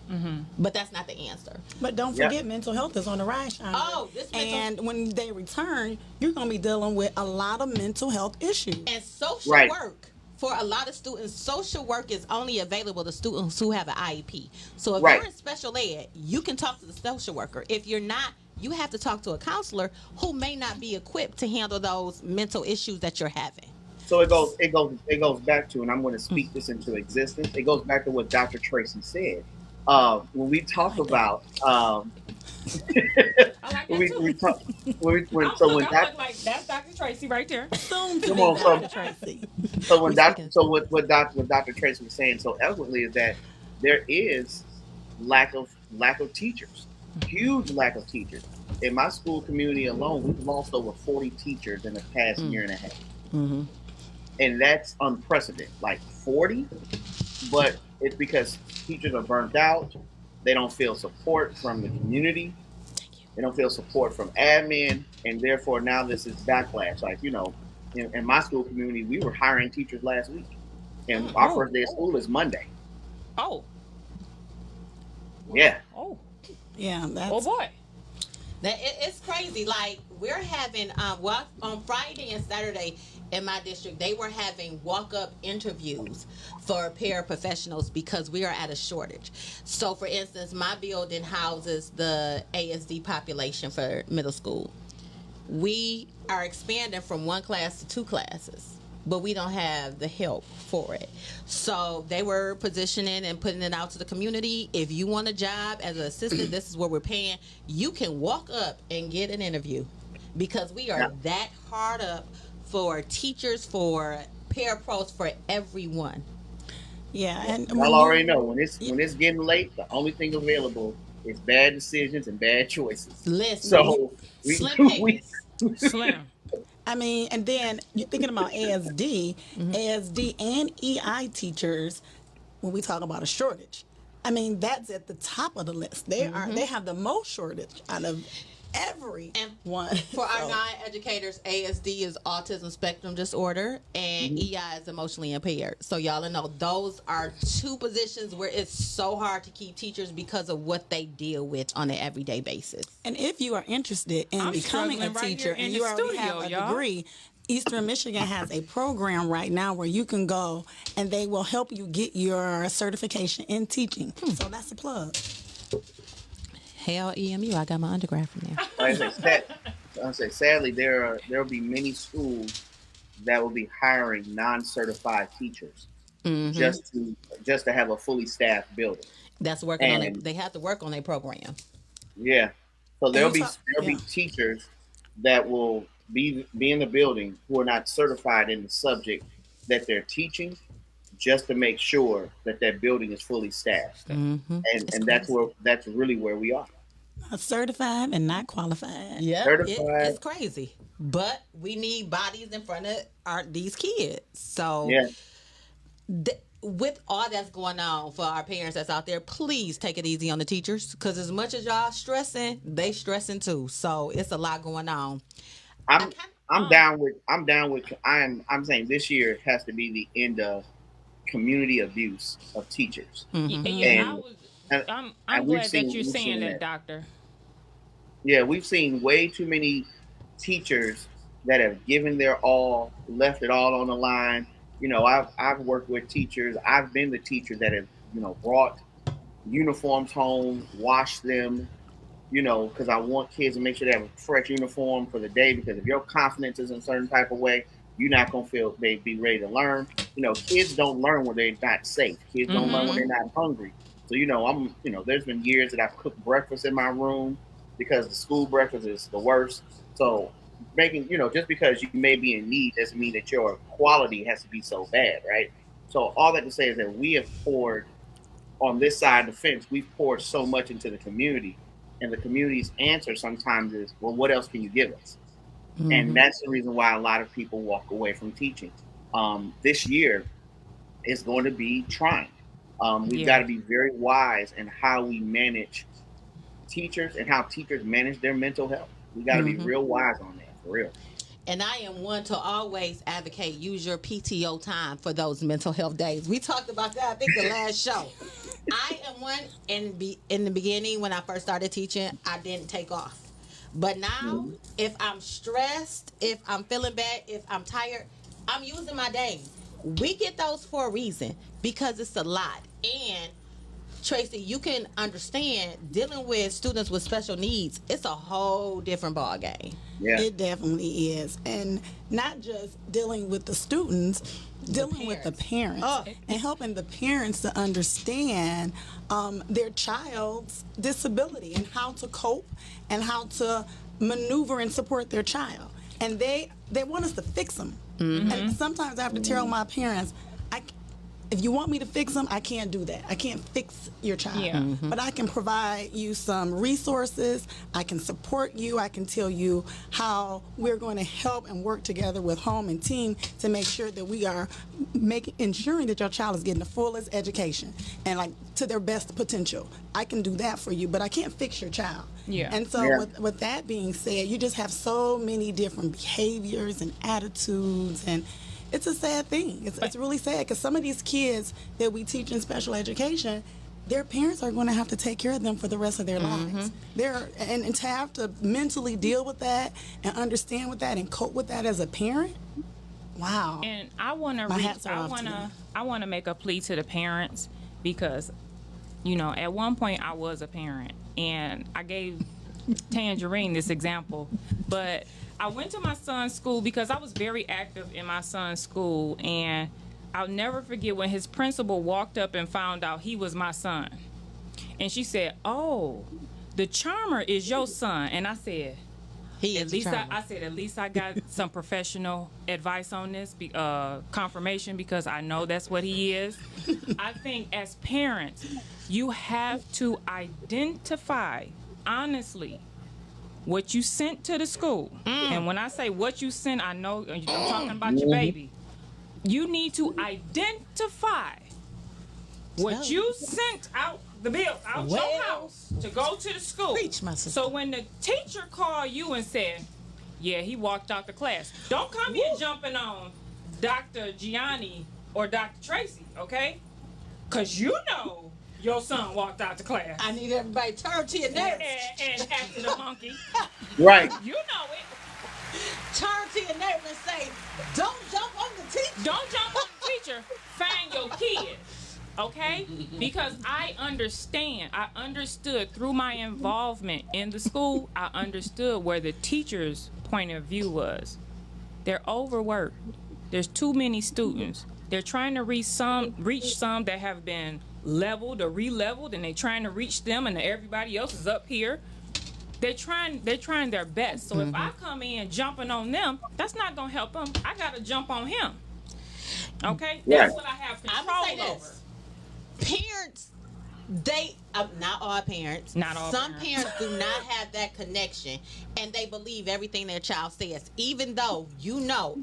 Speaker 1: But that's not the answer.
Speaker 4: But don't
Speaker 5: Yeah.
Speaker 4: forget, mental health is on the rise, Shonda.
Speaker 1: Oh, this mental-
Speaker 4: and when they return, you're going to be dealing with a lot of mental health issues.
Speaker 1: And social
Speaker 5: Right.
Speaker 1: work, for a lot of students, social work is only available to students who have an IEP. So if
Speaker 5: Right.
Speaker 1: you're in special ed, you can talk to the social worker. If you're not, you have to talk to a counselor who may not be equipped to handle those mental issues that you're having.
Speaker 5: So it goes back to, and I'm going to speak this into existence. It goes back to what Dr. Tracye said. When we talk about,
Speaker 2: I like that
Speaker 5: when
Speaker 2: too.
Speaker 5: we talk, when
Speaker 2: I'm look like that's Dr. Tracye right there.
Speaker 4: Soon to
Speaker 5: Come
Speaker 4: be
Speaker 5: on,
Speaker 4: Dr. Tracye.
Speaker 5: so when
Speaker 1: We're
Speaker 5: Dr.
Speaker 1: speaking.
Speaker 5: So what Dr. Tracye was saying so eloquently is that there is lack of teachers, huge lack of teachers. In my school community alone, we've lost over 40 teachers in the past year and a half. And that's unprecedented, like 40. But it's because teachers are burnt out. They don't feel support from the community. They don't feel support from admin, and therefore now this is backlash. Like, you know, in my school community, we were hiring teachers last week, and our first day of school is Monday.
Speaker 2: Oh.
Speaker 5: Yeah.
Speaker 2: Oh.
Speaker 4: Yeah, that's
Speaker 2: Oh boy.
Speaker 1: It's crazy. Like, we're having, well, on Friday and Saturday in my district, they were having walk-up interviews for paraprofessionals because we are at a shortage. So, for instance, my building houses the ASD population for middle school. We are expanding from 1 class to 2 classes, but we don't have the help for it. So they were positioning and putting it out to the community. If you want a job as an assistant, this is what we're paying. You can walk up and get an interview because we are that hard up for teachers, for parapros, for everyone.
Speaker 4: yeah. And
Speaker 5: Y'all already know when it's getting late, the only thing available is bad decisions and bad choices.
Speaker 1: Listen,
Speaker 5: So
Speaker 1: slim
Speaker 5: we
Speaker 1: pickings.
Speaker 2: Slim.
Speaker 4: I mean, and then you're thinking about ASD, ASD and EI teachers. When we talk about a shortage, I mean that's at the top of the list. They have the most shortage out of everyone.
Speaker 1: For our non-educators, ASD is autism spectrum disorder, and EI is emotionally impaired. So y'all know those are 2 positions where it's so hard to keep teachers because of what they deal with on an everyday basis.
Speaker 4: And if you are interested in
Speaker 2: I'm
Speaker 4: becoming a
Speaker 2: struggling right
Speaker 4: teacher
Speaker 2: here in
Speaker 4: and
Speaker 2: the
Speaker 4: you already
Speaker 2: studio,
Speaker 4: have a
Speaker 2: y'all.
Speaker 4: degree, Eastern Michigan has a program right now where you can go and they will help you get your certification in teaching. So that's a plug.
Speaker 1: Hell, EMU, I got my undergrad from there.
Speaker 5: Like I say, sadly, there'll be many schools that will be hiring non-certified teachers just to have a fully staffed building.
Speaker 1: That's working on
Speaker 5: And
Speaker 1: it. They have to work on their program.
Speaker 5: yeah, so
Speaker 4: And you talk-
Speaker 5: there'll be
Speaker 4: yeah.
Speaker 5: teachers that will be in the building who are not certified in the subject that they're teaching, just to make sure that that building is fully staffed. And that's really where we are.
Speaker 4: Certified and not qualified.
Speaker 1: Yeah,
Speaker 5: Certified.
Speaker 1: it's crazy. But we need bodies in front of these kids. So
Speaker 5: Yeah.
Speaker 1: with all that's going on for our parents that's out there, please take it easy on the teachers, because as much as y'all stressing, they stressing too. So it's a lot going on.
Speaker 5: I'm down with I'm saying this year has to be the end of community abuse of teachers.
Speaker 2: Yeah,
Speaker 5: And-
Speaker 2: I'm
Speaker 5: and we've
Speaker 2: glad
Speaker 5: seen-
Speaker 2: that you're
Speaker 5: we've
Speaker 2: saying
Speaker 5: seen
Speaker 2: that,
Speaker 5: that.
Speaker 2: doctor.
Speaker 5: Yeah, we've seen way too many teachers that have given their all, left it all on the line. You know, I've worked with teachers. I've been the teacher that have, brought uniforms home, washed them, because I want kids to make sure they have a fresh uniform for the day, because if your confidence is in a certain type of way, you're not going to feel they be ready to learn. Kids don't learn when they're not safe. Kids don't learn when they're not hungry. So, there's been years that I've cooked breakfast in my room because the school breakfast is the worst. So making, just because you may be in need doesn't mean that your quality has to be so bad, right? So all that to say is that we have poured on this side of the fence, we've poured so much into the community, and the community's answer sometimes is, well, what else can you give us? And that's the reason why a lot of people walk away from teaching. This year is going to be trying. We've got to be very wise in how we manage teachers and how teachers manage their mental health. We got to be real wise on that, for real.
Speaker 1: And I am one to always advocate use your PTO time for those mental health days. We talked about that, I think, the last show. I am one, in the beginning when I first started teaching, I didn't take off. But now, if I'm stressed, if I'm feeling bad, if I'm tired, I'm using my days. We get those for a reason, because it's a lot. And Tracye, you can understand dealing with students with special needs. It's a whole different ball game.
Speaker 5: Yeah.
Speaker 4: It definitely is. And not just dealing with the students, dealing with the parents and helping the parents to understand their child's disability and how to cope and how to maneuver and support their child. And they want us to fix them. And sometimes I have to tell my parents, if you want me to fix them, I can't do that. I can't fix your child.
Speaker 2: Yeah.
Speaker 4: But I can provide you some resources. I can support you. I can tell you how we're going to help and work together with home and team to make sure that we are ensuring that your child is getting the fullest education and to their best potential. I can do that for you, but I can't fix your child.
Speaker 2: Yeah.
Speaker 4: And so with that being said, you just have so many different behaviors and attitudes, and it's a sad thing. It's really sad, because some of these kids that we teach in special education, their parents are going to have to take care of them for the rest of their lives. And to have to mentally deal with that and understand with that and cope with that as a parent, wow.
Speaker 2: And I want to make a plea to the parents, because at one point I was a parent, and I gave Tangerine this example, but I went to my son's school because I was very active in my son's school, and I'll never forget when his principal walked up and found out he was my son. And she said, "Oh, the charmer is your son." And I said, at least I got some professional advice on this, confirmation, because I know that's what he is. I think as parents, you have to identify honestly what you sent to the school. And when I say what you sent, I know I'm talking about your baby. You need to identify what you sent out your house to go to the school.
Speaker 1: Preach, my sister.
Speaker 2: So when the teacher called you and said, yeah, he walked out the class, don't come here jumping on Dr. Giani or Dr. Tracye, okay? Because your son walked out the class.
Speaker 1: I need everybody to turn to your neighbors.
Speaker 2: And acted a monkey.
Speaker 5: Right.
Speaker 2: You know it.
Speaker 1: Turn to kid neighbor and say, "Don't jump on the teacher."
Speaker 2: Don't jump on the teacher. Find your kid. Okay? Because I understood through my involvement in the school, I understood where the teacher's point of view was. They're overworked. There's too many students. They're trying to reach some that have been leveled or re-leveled, and they're trying to reach them, and everybody else is up here. They're trying their best. So if I come in jumping on them, that's not gonna help them. I gotta jump on him. Okay? That's what I have
Speaker 1: I'm gonna say
Speaker 2: control
Speaker 1: this.
Speaker 2: over.
Speaker 1: Parents, they not all parents.
Speaker 2: Not all
Speaker 1: Some
Speaker 2: parents.
Speaker 1: parents do not have that connection, and they believe everything their child says, even though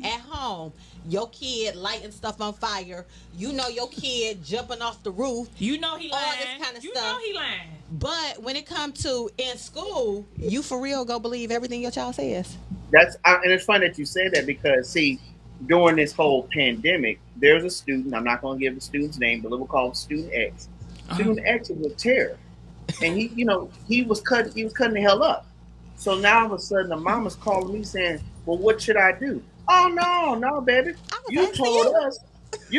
Speaker 1: at home your kid lighting stuff on fire, your kid jumping off the roof,
Speaker 2: You know he lying.
Speaker 1: all this kind of
Speaker 2: you
Speaker 1: stuff.
Speaker 2: know he lying.
Speaker 1: But when it comes to in school, you for real go believe everything your child says.
Speaker 5: And it's funny that you say that because see, during this whole pandemic, there's a student. I'm not going to give the student's name, but we'll call him Student X. Student X is a terror, and he was cutting the hell up. So now all of a sudden, the mama's calling me saying, "Well, what should I do?" Oh no, baby, you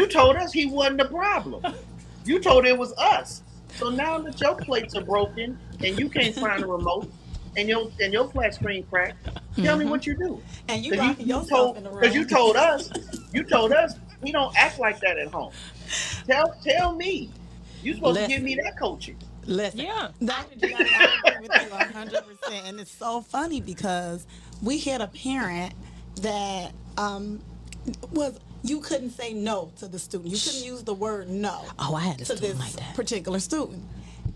Speaker 5: told us he wasn't the problem. You told it was us. So now that your plates are broken and you can't find a remote and your flat screen cracked, tell me what you do.
Speaker 4: And you locking yourself in the room.
Speaker 5: You told us we don't act like that at home. Tell me. You're supposed to give me that coaching.
Speaker 1: Listen,
Speaker 2: Yeah.
Speaker 4: Dr. Giani, I agree with you 100%. And it's so funny because we had a parent that you couldn't say no to the student. You couldn't use the word no.
Speaker 1: Oh, I had a
Speaker 4: to
Speaker 1: student
Speaker 4: this
Speaker 1: like that.
Speaker 4: particular student.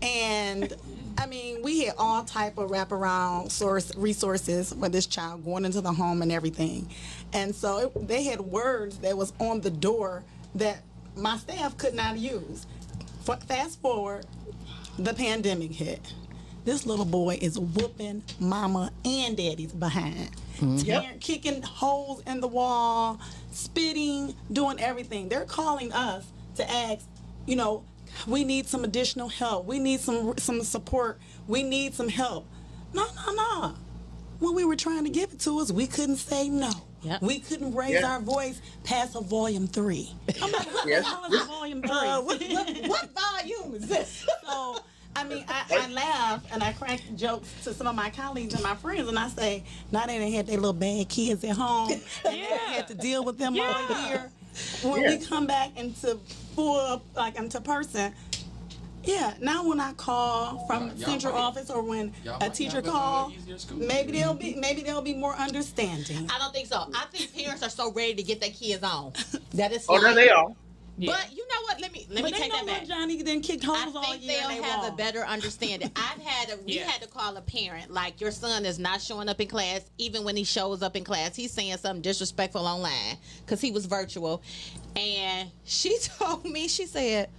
Speaker 4: And I mean, we had all type of wraparound resources for this child going into the home and everything. And so they had words that was on the door that my staff could not use. Fast forward, the pandemic hit. This little boy is whooping mama and daddy's behind. Kicking holes in the wall, spitting, doing everything. They're calling us to ask, we need some additional help. We need some support. We need some help. No. When we were trying to give it to us, we couldn't say no.
Speaker 1: Yep.
Speaker 4: We couldn't raise our voice past a volume 3. I'm like, what the hell is a volume 3?
Speaker 1: what volume is this?
Speaker 4: So, I mean, I laugh and I crack jokes to some of my colleagues and my friends, and I say, now they done had their little bad kids at home, and they had to deal with them all year. When we come back into into person, now when I call from central office or when a teacher calls, maybe they'll be more understanding.
Speaker 1: I don't think so. I think parents are so ready to get their kids on. That is.
Speaker 5: Oh, no, they are.
Speaker 2: Yeah.
Speaker 1: But you know what? Let me
Speaker 4: But
Speaker 1: take that back.
Speaker 4: Johnny then kicked holes all
Speaker 1: I think
Speaker 4: year.
Speaker 1: they'll have a better understanding. We had to call a parent like, your son is not showing up in class. Even when he shows up in class, he's saying something disrespectful online because he was virtual. And she told me, she said,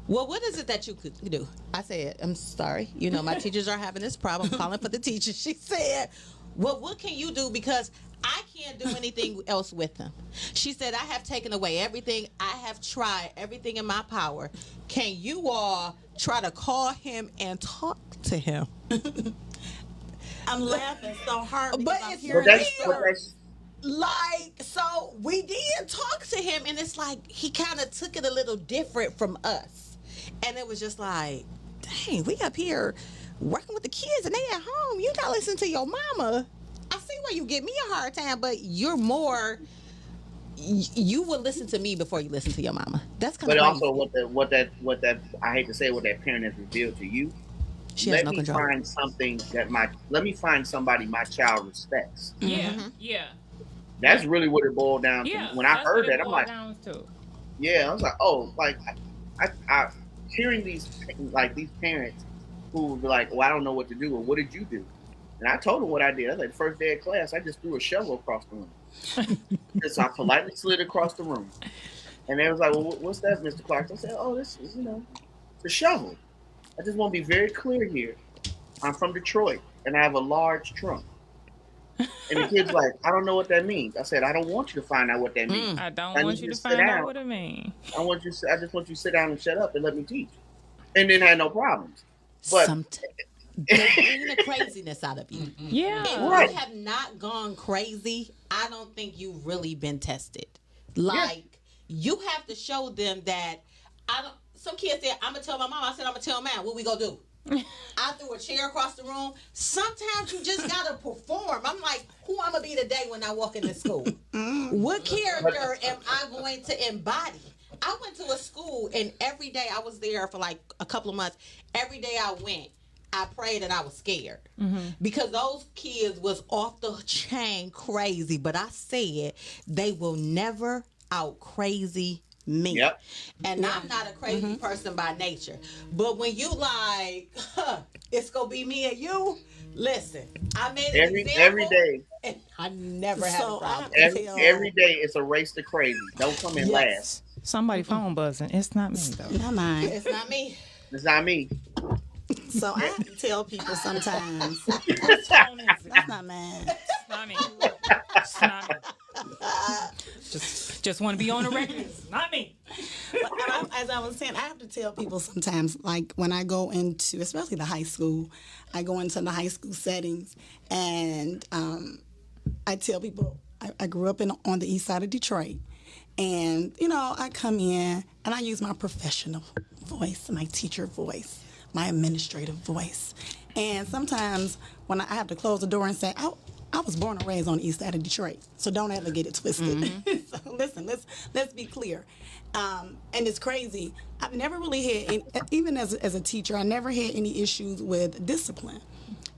Speaker 1: well, what is it that you could do? I said, I'm sorry. My teachers are having this problem. I'm calling for the teachers. She said, well, what can you do? Because I can't do anything else with him. She said, I have taken away everything. I have tried everything in my power. Can you all try to call him and talk to him?
Speaker 4: I'm laughing so hard.
Speaker 1: But
Speaker 4: I'm
Speaker 1: it's
Speaker 4: hearing
Speaker 1: real.
Speaker 4: this story.
Speaker 1: So we did talk to him, and it's like he kind of took it a little different from us. And it was just like, dang, we up here working with the kids, and they at home. You not listening to your mama. I see why you give me a hard time, but you're more. You will listen to me before you listen to your mama. That's kind of.
Speaker 5: But also, what that I hate to say, what that parent has revealed to you.
Speaker 1: She has no control.
Speaker 5: Let me find somebody my child respects.
Speaker 2: Yeah.
Speaker 5: That's really what it boiled down to.
Speaker 2: Yeah.
Speaker 5: When I heard that, I'm like,
Speaker 2: I
Speaker 5: was like, oh, like I hearing these parents who would be like, well, I don't know what to do, or what did you do? And I told them what I did. I was like, first day of class, I just threw a shovel across the room. So I politely slid across the room. And they was like, well, what's that, Mr. Clarkson? I said, oh, this is, it's a shovel. I just want to be very clear here. I'm from Detroit, and I have a large trunk. And the kid's like, I don't know what that means. I said, I don't want you to find out what that means.
Speaker 2: I don't want you to find out what it means.
Speaker 5: I just want you to sit down and shut up and let me teach. And then I had no problems. But
Speaker 1: bring the craziness out of you.
Speaker 2: Yeah.
Speaker 1: If
Speaker 5: Right.
Speaker 1: you have not gone crazy, I don't think you've really been tested. Like, you have to show them that I don't. Some kids said, "I'm gonna tell my mom." I said, "I'm gonna tell man. What we gonna do?" I threw a chair across the room. Sometimes you just gotta perform. I'm like, who I'm gonna be today when I walk into school? What character am I going to embody? I went to a school and every day I was there for like a couple of months. Every day I went, I prayed and I was scared because those kids was off the chain crazy. But I said they will never out crazy me.
Speaker 5: Yep.
Speaker 1: And I'm not a crazy person by nature. But when you like, it's gonna be me and you, listen, I made an example,
Speaker 5: every day.
Speaker 1: and I never had a
Speaker 4: So I
Speaker 1: problem.
Speaker 4: have to tell
Speaker 5: Every day it's a race to crazy. Don't come in last.
Speaker 2: Somebody phone buzzing. It's not me though.
Speaker 4: not mine.
Speaker 1: It's not me.
Speaker 5: It's not me.
Speaker 4: So I have to tell people sometimes
Speaker 2: Whose phone is it?
Speaker 4: that's not mine.
Speaker 2: It's not me. It's not me. Just want to be on the record. It's not me.
Speaker 4: As I was saying, I have to tell people sometimes, like when I go into, especially the high school, I go into the high school settings, and I tell people I grew up on the east side of Detroit, and I come in and I use my professional voice, my teacher voice, my administrative voice, and sometimes when I have to close the door and say, I was born and raised on the east side of Detroit, so don't ever get it twisted. So listen, let's be clear. And it's crazy. I've never really had, even as a teacher, I never had any issues with discipline.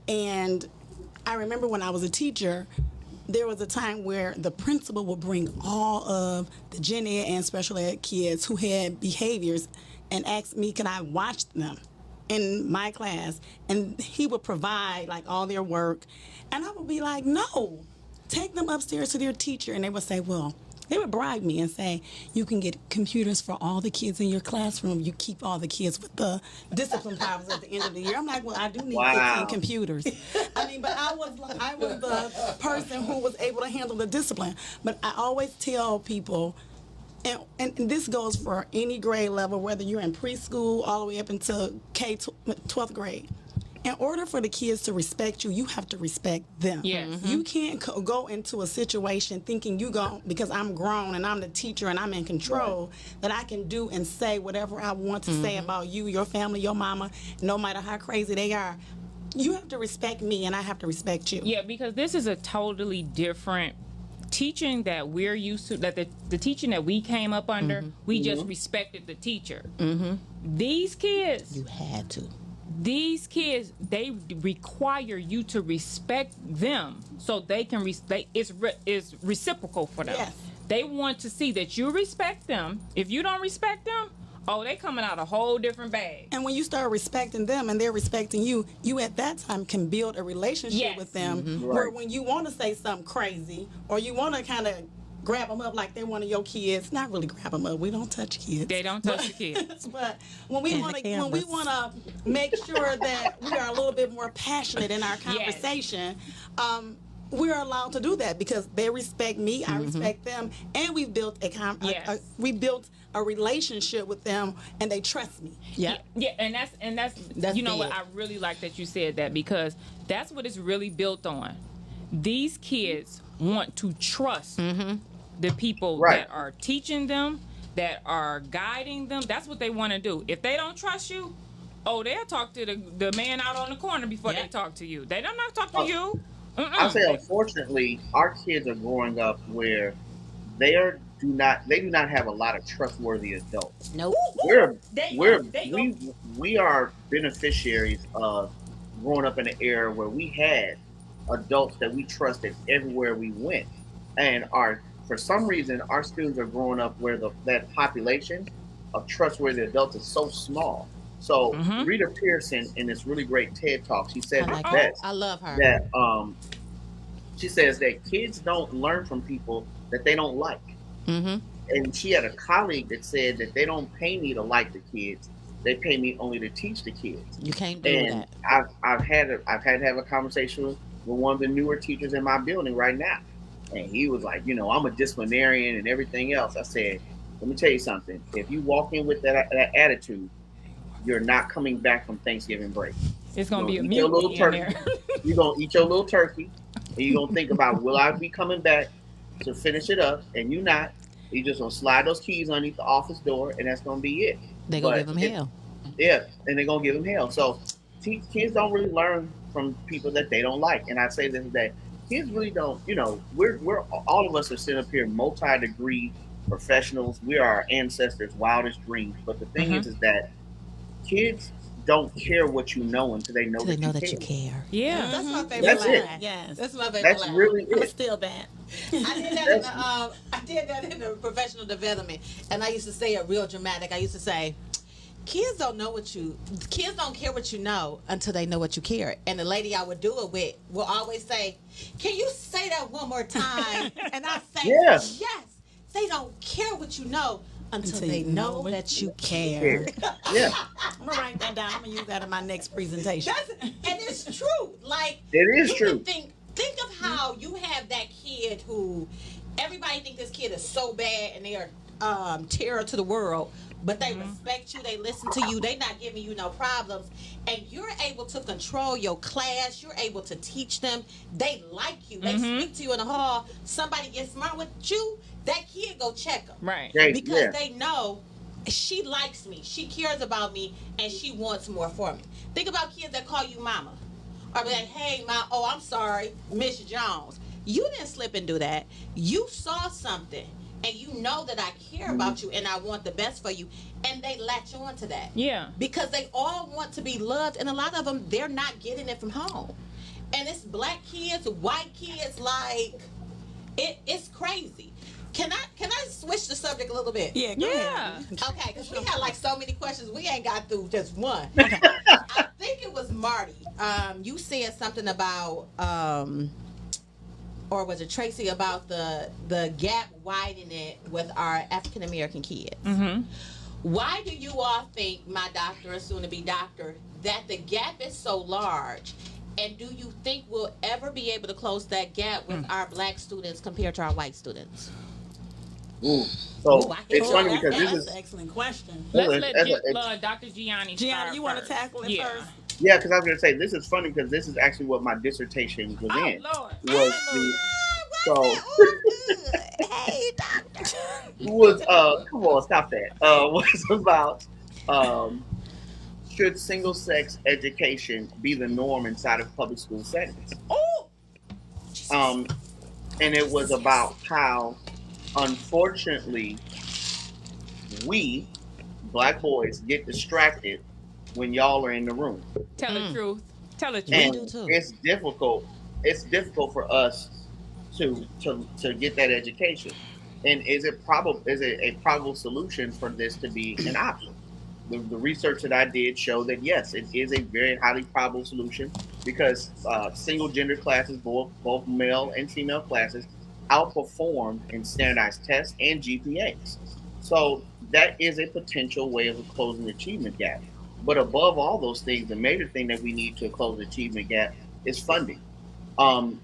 Speaker 4: And I remember when I was a teacher, there was a time where the principal would bring all of the gen ed and special ed kids who had behaviors and ask me, can I watch them in my class? And he would provide like all their work. And I would be like, no, take them upstairs to their teacher. And they would say, well, they would bribe me and say, you can get computers for all the kids in your classroom. You keep all the kids with the discipline problems at the end of the year. I'm like, well, I do need 15 computers. I mean, but I was the person who was able to handle the discipline. But I always tell people, and this goes for any grade level, whether you're in preschool all the way up until 12th grade. In order for the kids to respect you, you have to respect them.
Speaker 2: Yes.
Speaker 4: You can't go into a situation thinking because I'm grown and I'm the teacher and I'm in control, that I can do and say whatever I want to say about you, your family, your mama, no matter how crazy they are. You have to respect me and I have to respect you.
Speaker 2: Yeah, because this is a totally different teaching that we're used to, that the teaching that we came up under, we just respected the teacher. These kids,
Speaker 1: You had to.
Speaker 2: these kids, they require you to respect them so they can it's reciprocal for them.
Speaker 4: Yes.
Speaker 2: They want to see that you respect them. If you don't respect them, oh, they coming out a whole different bag.
Speaker 4: And when you start respecting them and they're respecting you, you at that time can build a relationship
Speaker 2: Yes.
Speaker 4: with them where when you want to say something crazy or you want to kind of grab them up like they're one of your kids, not really grab them up. We don't touch kids.
Speaker 2: They don't touch the kids.
Speaker 4: But when we want to make sure that we are a little bit more passionate in our conversation, we're allowed to do that because they respect me, I respect them, and we've built we built a relationship with them, and they trust me.
Speaker 1: Yeah.
Speaker 2: Yeah, and that's you know what, I really like that you said that, because that's what it's really built on. These kids want to trust the people that are teaching them, that are guiding them. That's what they want to do. If they don't trust you, oh, they'll talk to the man out on the corner before they talk to you. They don't not talk to you.
Speaker 5: I'll say, unfortunately, our kids are growing up where they do not have a lot of trustworthy adults.
Speaker 1: Nope.
Speaker 5: We are beneficiaries of growing up in an era where we had adults that we trusted everywhere we went, and for some reason our students are growing up where that population of trustworthy adults is so small. So Rita Pearson, in this really great TED Talk, she said
Speaker 1: I love her.
Speaker 5: That she says that kids don't learn from people that they don't like. And she had a colleague that said that they don't pay me to like the kids; they pay me only to teach the kids.
Speaker 1: You can't do
Speaker 5: And
Speaker 1: that.
Speaker 5: I've had to have a conversation with one of the newer teachers in my building right now, and he was like, I'm a disciplinarian and everything else. I said, let me tell you something. If you walk in with that attitude, you're not coming back from Thanksgiving break.
Speaker 2: It's gonna be a
Speaker 5: eat your little
Speaker 2: mutiny in
Speaker 5: turkey.
Speaker 2: there.
Speaker 5: You're gonna eat your little turkey, and you're gonna think about, will I be coming back to finish it up? And you not. You just gonna slide those keys underneath the office door, and that's gonna be it.
Speaker 1: They gonna give
Speaker 5: But
Speaker 1: them hell.
Speaker 5: yeah, and they're gonna give them hell. So kids don't really learn from people that they don't like. And I say this that kids really don't. You know, we're all of us are sitting up here multi-degree professionals. We are our ancestors' wildest dreams. But the thing is that kids don't care what you know until they know,
Speaker 1: So they
Speaker 5: that,
Speaker 1: know
Speaker 5: you
Speaker 1: that
Speaker 5: care.
Speaker 1: you care.
Speaker 2: Yeah.
Speaker 1: That's my favorite
Speaker 5: That's
Speaker 1: line.
Speaker 5: it.
Speaker 4: Yes.
Speaker 1: That's my favorite
Speaker 5: That's
Speaker 1: line.
Speaker 5: really
Speaker 4: I'm
Speaker 5: it.
Speaker 4: still that.
Speaker 1: I did that in the professional development, and I used to say it real dramatic. I used to say, kids don't care what you know until they know what you care. And the lady I would do it with will always say, can you say that one more time? And I say,
Speaker 5: Yeah.
Speaker 1: yes, they don't care what you know until they know that you
Speaker 4: care.
Speaker 5: Yeah,
Speaker 4: I'm gonna write that down. I'm gonna use that in my next presentation.
Speaker 1: And it's true. Like,
Speaker 5: it is
Speaker 1: you
Speaker 5: true.
Speaker 1: can think of how you have that kid who everybody think this kid is so bad and they are terror to the world, but they respect you, they listen to you, they not giving you no problems, and you're able to control your class, you're able to teach them, they like you, they speak to you in the hall, somebody gets smart with you, that kid go check them.
Speaker 2: Right.
Speaker 1: Because they know she likes me, she cares about me, and she wants more for me. Think about kids that call you mama. Or be like, hey, I'm sorry, Miss Jones. You didn't slip and do that. You saw something, and you know that I care about you, and I want the best for you, and they latch on to that.
Speaker 2: Yeah.
Speaker 1: Because they all want to be loved, and a lot of them, they're not getting it from home. And it's black kids, white kids, like, it's crazy. Can I switch the subject a little bit?
Speaker 4: Yeah, go ahead.
Speaker 1: Okay, because we had like so many questions. We ain't got through just one. I think it was Marty. You said something about, or was it Tracye, about the gap widening with our African American kids. Why do you all think, my doctor, or soon to be doctor, that the gap is so large? And do you think we'll ever be able to close that gap with our black students compared to our white students?
Speaker 5: So
Speaker 1: Ooh,
Speaker 5: it's funny because
Speaker 4: That's
Speaker 5: this is
Speaker 4: an excellent question.
Speaker 2: Let's
Speaker 5: that's
Speaker 2: let Dr. Giani start
Speaker 4: Gianni, you want to
Speaker 2: first.
Speaker 4: tackle it first?
Speaker 5: yeah, because I was gonna say this is funny because this is actually what my dissertation was
Speaker 2: Oh,
Speaker 5: in.
Speaker 2: Lord.
Speaker 5: Was
Speaker 1: Oh, good. Hey, doctor.
Speaker 5: come on, stop that. Was about should single sex education be the norm inside of public school settings? And it was about how, unfortunately, we black boys get distracted when y'all are in the room,
Speaker 2: Tell the truth. Tell the truth.
Speaker 5: and
Speaker 1: do too.
Speaker 5: it's difficult. It's difficult for us to get that education. And is it a probable solution for this to be an option? The research that I did show that yes, it is a very highly probable solution because single gender classes, both male and female classes, outperform in standardized tests and GPAs. So that is a potential way of closing the achievement gap. But above all those things, the major thing that we need to close the achievement gap is funding.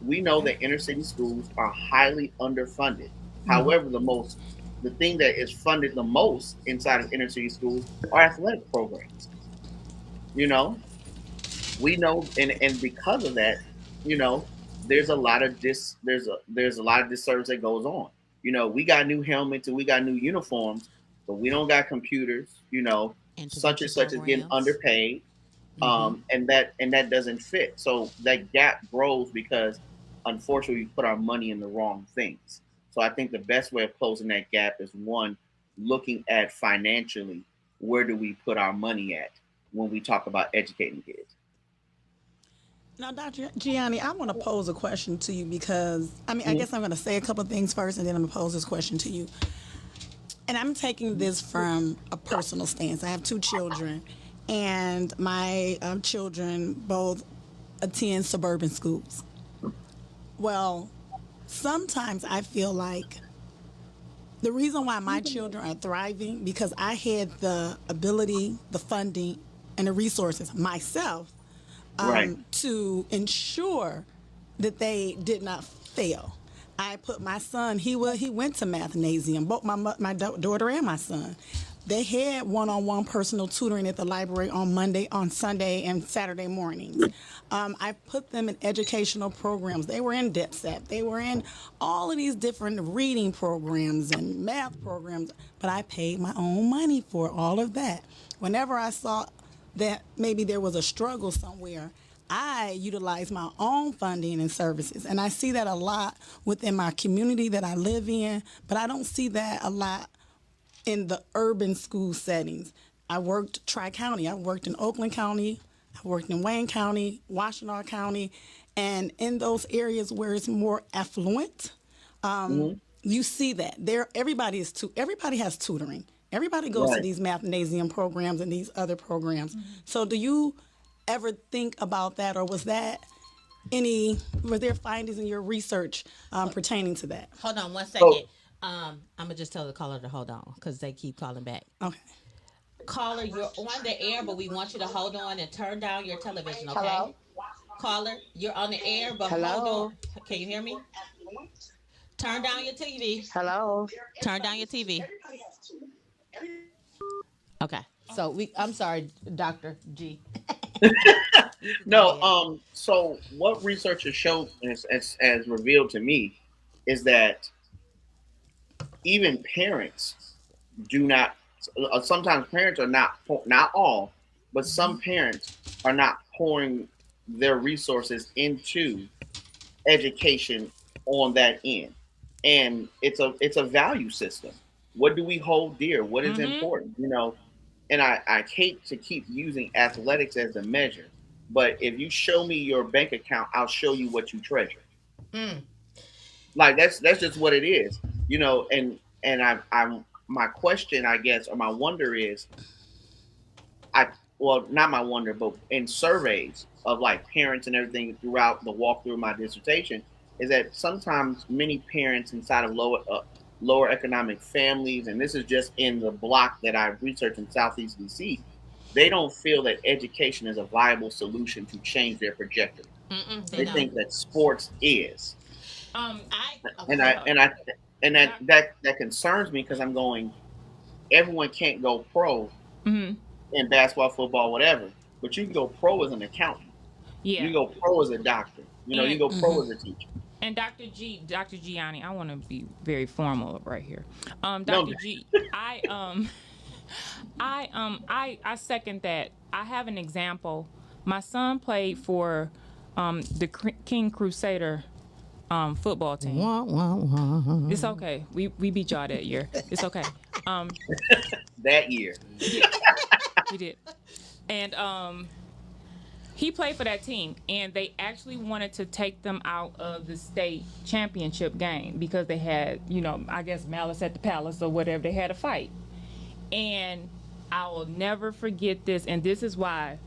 Speaker 5: We know that inner city schools are highly underfunded. However, the thing that is funded the most inside of inner city schools are athletic programs. You know, we know, and because of that, you know, there's a lot of there's a lot of disservice that goes on. You know, we got new helmets and we got new uniforms, but we don't got computers. You know, such and such is getting underpaid, and that doesn't fit. So that gap grows because unfortunately we put our money in the wrong things. So I think the best way of closing that gap is one, looking at financially, where do we put our money at when we talk about educating kids?
Speaker 4: Now, Dr. Gianni, I want to pose a question to you because, I guess I'm going to say a couple of things first and then I'm going to pose this question to you. And I'm taking this from a personal stance. I have 2 children, and my children both attend suburban schools. Well, sometimes I feel like the reason why my children are thriving because I had the ability, the funding, and the resources myself to ensure that they did not fail. I put my son, he went to mathnasium, both my daughter and my son. they had one-on-one personal tutoring at the library on Sunday, and Saturday mornings. I put them in educational programs. They were in DepSap. They were in all of these different reading programs and math programs, but I paid my own money for all of that. Whenever I saw that maybe there was a struggle somewhere, I utilize my own funding and services. And I see that a lot within my community that I live in, but I don't see that a lot in the urban school settings. I worked Tri-County. I worked in Oakland County. I worked in Wayne County, Washtenaw County. And in those areas where it's more affluent, you see that. Everybody has tutoring. Everybody goes to these mathnasium programs and these other programs. So do you ever think about that, or were there findings in your research pertaining to that?
Speaker 1: Hold on 1 second. I'm gonna just tell the caller to hold on because they keep calling back.
Speaker 4: Okay.
Speaker 1: Caller, you're on the air, but we want you to hold on and turn down your television, okay?
Speaker 6: Hello?
Speaker 1: Caller, you're on the air, but
Speaker 6: Hello?
Speaker 1: hold on. Can you hear me? Turn down your TV.
Speaker 6: Hello?
Speaker 1: Turn down your TV. Okay. So I'm sorry, Dr. G.
Speaker 5: No, so what research has shown as revealed to me is that even parents do not, sometimes parents are not all, but some parents are not pouring their resources into education on that end. And it's a value system. What do we hold dear? What is important? You know, and I hate to keep using athletics as a measure, but if you show me your bank account, I'll show you what you treasure. Like that's just what it is, you know. And I'm my question, I guess, or my wonder is, not my wonder, but in surveys of like parents and everything throughout the walkthrough of my dissertation, is that sometimes many parents inside of lower economic families, and this is just in the block that I researched in Southeast DC, they don't feel that education is a viable solution to change their trajectory. They think that sports is. That concerns me because I'm going, everyone can't go pro in basketball, football, whatever, but you can go pro as an accountant. Yeah. You go pro as a doctor. You know, you go pro as a teacher.
Speaker 2: And Dr. Giani, I want to be very formal right here. G, I second that. I have an example. My son played for the King Crusader football team. It's okay. We beat y'all that year. It's okay.
Speaker 5: That year.
Speaker 2: We did. And he played for that team, and they actually wanted to take them out of the state championship game because they had, I guess malice at the palace or whatever. They had a fight. And I will never forget this, and this is why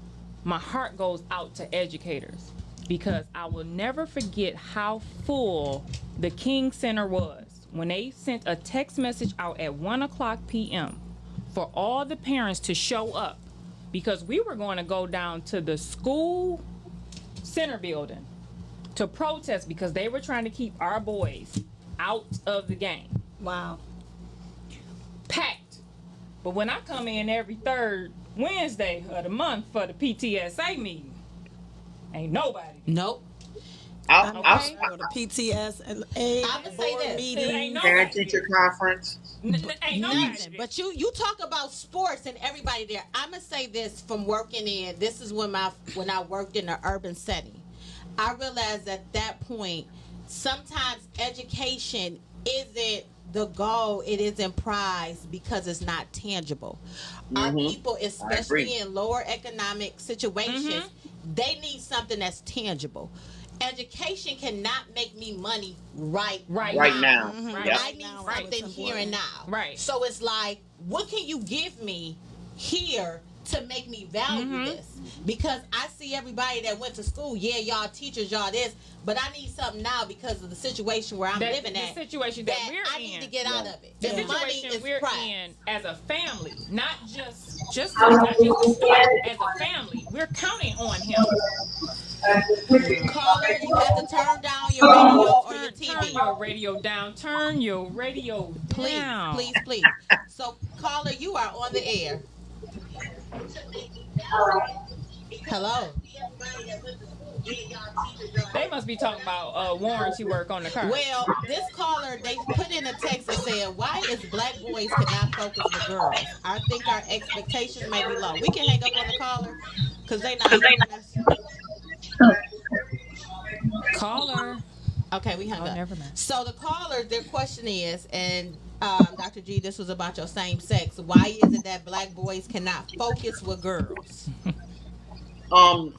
Speaker 2: my heart goes out to educators, because I will never forget how full the King Center was when they sent a text message out at 1:00 p.m. for all the parents to show up, because we were going to go down to the school center building to protest because they were trying to keep our boys out of the game.
Speaker 4: Wow.
Speaker 2: Packed. But when I come in every third Wednesday of the month for the PTSA meeting, ain't nobody.
Speaker 1: Nope.
Speaker 5: I'll
Speaker 4: go to PTSA
Speaker 1: I'm gonna say this.
Speaker 4: meeting,
Speaker 5: parent teacher conference.
Speaker 2: Ain't nobody.
Speaker 1: But you talk about sports and everybody there. I'm gonna say this from working in. This is when I worked in an urban setting. I realized at that point, sometimes education isn't the goal. It isn't prized because it's not tangible. Our people, especially in lower economic situations, they need something that's tangible. Education cannot make me money right
Speaker 5: now.
Speaker 1: I need something here and now.
Speaker 2: Right.
Speaker 1: So it's like, what can you give me here to make me value this? Because I see everybody that went to school, y'all teachers, y'all this, but I need something now because of the situation where I'm living at.
Speaker 2: The situation that we're
Speaker 1: I need to get out of it.
Speaker 2: The
Speaker 1: The money
Speaker 2: situation
Speaker 1: is
Speaker 2: we're
Speaker 1: pride.
Speaker 2: in as a family, not just not just a sport, as a family, we're counting on him.
Speaker 1: Caller, you have to turn down your radio or your TV.
Speaker 2: your radio down. Turn your radio
Speaker 1: Please,
Speaker 2: down.
Speaker 1: please. So, caller, you are on the air. Hello.
Speaker 2: They must be talking about warranty work on the car.
Speaker 1: Well, this caller, they put in a text and said, "Why is black boys cannot focus with girls? I think our expectations may be low." We can hang up on the caller because they not hearing us.
Speaker 2: Caller.
Speaker 1: Okay, we hung
Speaker 2: Oh,
Speaker 1: up.
Speaker 2: never mind.
Speaker 1: So the caller, their question is, and Dr. G, this was about your same sex. Why is it that black boys cannot focus with girls?
Speaker 5: Um,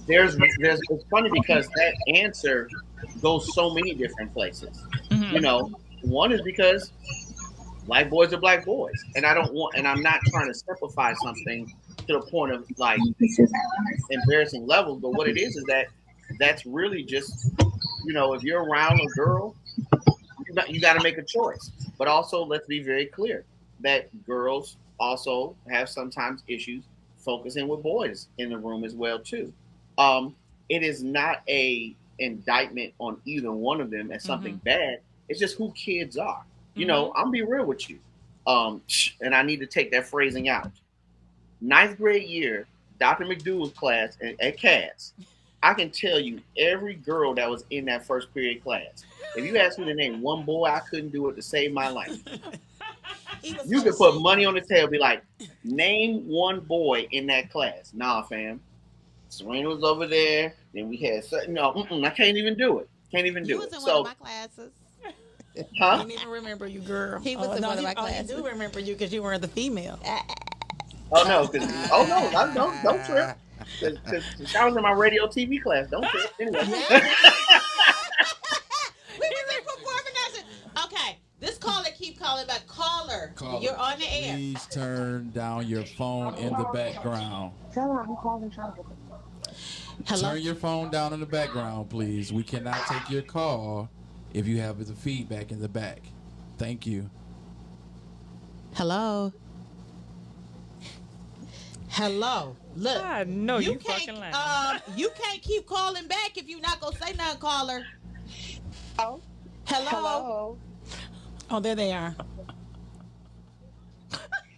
Speaker 5: it's funny because that answer goes so many different places. You know, one is because black boys are black boys, and I'm not trying to simplify something to the point of like embarrassing levels. But what it is that that's really just, if you're around a girl, you got to make a choice. But also, let's be very clear that girls also have sometimes issues focusing with boys in the room as well too. It is not a indictment on either one of them as something bad. It's just who kids are. I'm be real with you. And I need to take that phrasing out. Ninth grade year, Dr. McDougal's class at CAS. I can tell you every girl that was in that first period class. If you asked me to name one boy, I couldn't do it to save my life. You could put money on the table, be like, name one boy in that class. Nah, fam. Serena was over there. Then we had I can't even do it. Can't even do it.
Speaker 1: He was in one of my classes.
Speaker 5: Huh?
Speaker 4: I didn't even remember you, girl.
Speaker 1: He was in one of my classes.
Speaker 4: I do remember you because you were the female.
Speaker 5: Oh no! Don't trip. Because I was in my radio TV class. Don't trip. Anyway.
Speaker 1: We was in performing arts. Okay, this caller keep calling back. Caller, you're on the air.
Speaker 3: Please turn down your phone in the background.
Speaker 6: Tell her I'm calling trouble.
Speaker 1: Hello.
Speaker 3: Turn your phone down in the background, please. We cannot take your call if you have the feedback in the back. Thank you.
Speaker 1: Hello. Look.
Speaker 2: I know you
Speaker 1: can't,
Speaker 2: fucking lying.
Speaker 1: you can't keep calling back if you're not gonna say nothing, caller.
Speaker 6: Oh,
Speaker 1: Hello.
Speaker 4: Oh, there they are.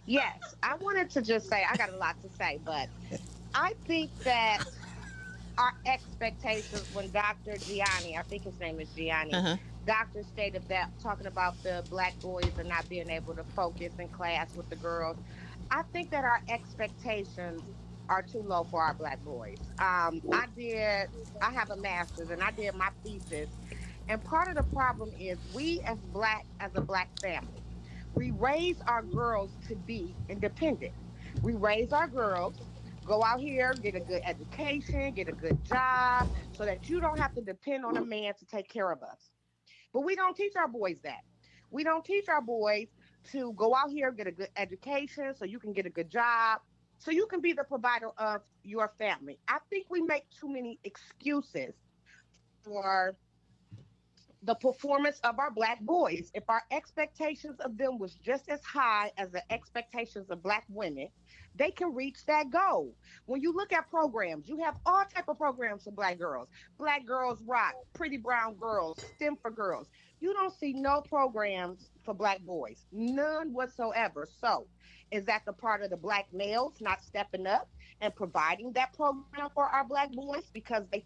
Speaker 6: Yes, I wanted to just say I got a lot to say, but I think that our expectations when Dr. Giani, I think his name is Giani, doctor stated that talking about the black boys and not being able to focus in class with the girls. I think that our expectations are too low for our black boys. I have a master's and I did my thesis. And part of the problem is we as a black family, we raise our girls to be independent. We raise our girls, go out here, get a good education, get a good job, so that you don't have to depend on a man to take care of us. But we don't teach our boys that. We don't teach our boys to go out here, get a good education, so you can get a good job, so you can be the provider of your family. I think we make too many excuses for the performance of our black boys. If our expectations of them was just as high as the expectations of black women, they can reach that goal. When you look at programs, you have all type of programs for black girls. Black Girls Rock, Pretty Brown Girls, STEM for Girls. You don't see no programs for black boys, none whatsoever. So is that the part of the black males not stepping up and providing that program for our black boys because they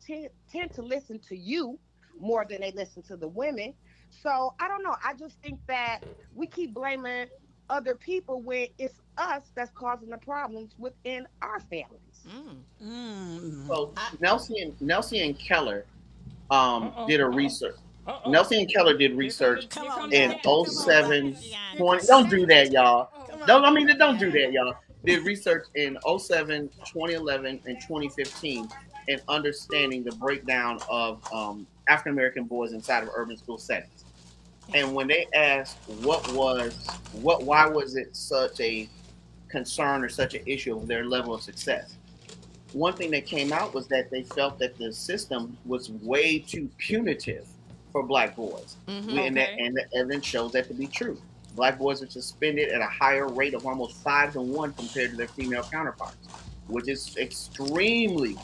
Speaker 6: tend to listen to you more than they listen to the women? So I don't know. I just think that we keep blaming other people when it's us that's causing the problems within our families.
Speaker 5: So Nelson and Keller did a research. Nelson and Keller did research in 07, 20. Don't do that, y'all. Don't do that, y'all. Did research in 07, 2011, and 2015 in understanding the breakdown of African American boys inside of urban school settings. And when they asked why was it such a concern or such an issue of their level of success, one thing that came out was that they felt that the system was way too punitive for black boys. And the evidence shows that to be true. Black boys are suspended at a higher rate of almost 5-to-1 compared to their female counterparts, which is extremely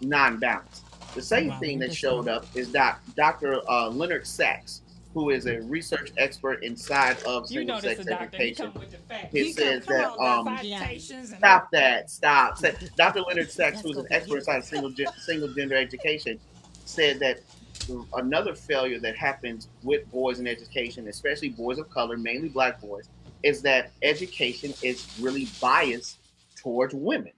Speaker 5: non-balanced. The second thing that showed up is Dr. Leonard Sachs, who is a research expert inside of
Speaker 2: You know this
Speaker 5: single-sex
Speaker 2: a doctor. He
Speaker 5: education.
Speaker 2: come with the facts.
Speaker 5: He says that
Speaker 2: Citations and
Speaker 5: stop that, stop. Dr. Leonard Sachs, who is an expert inside of single gender education, said that another failure that happens with boys in education, especially boys of color, mainly black boys, is that education is really biased towards women.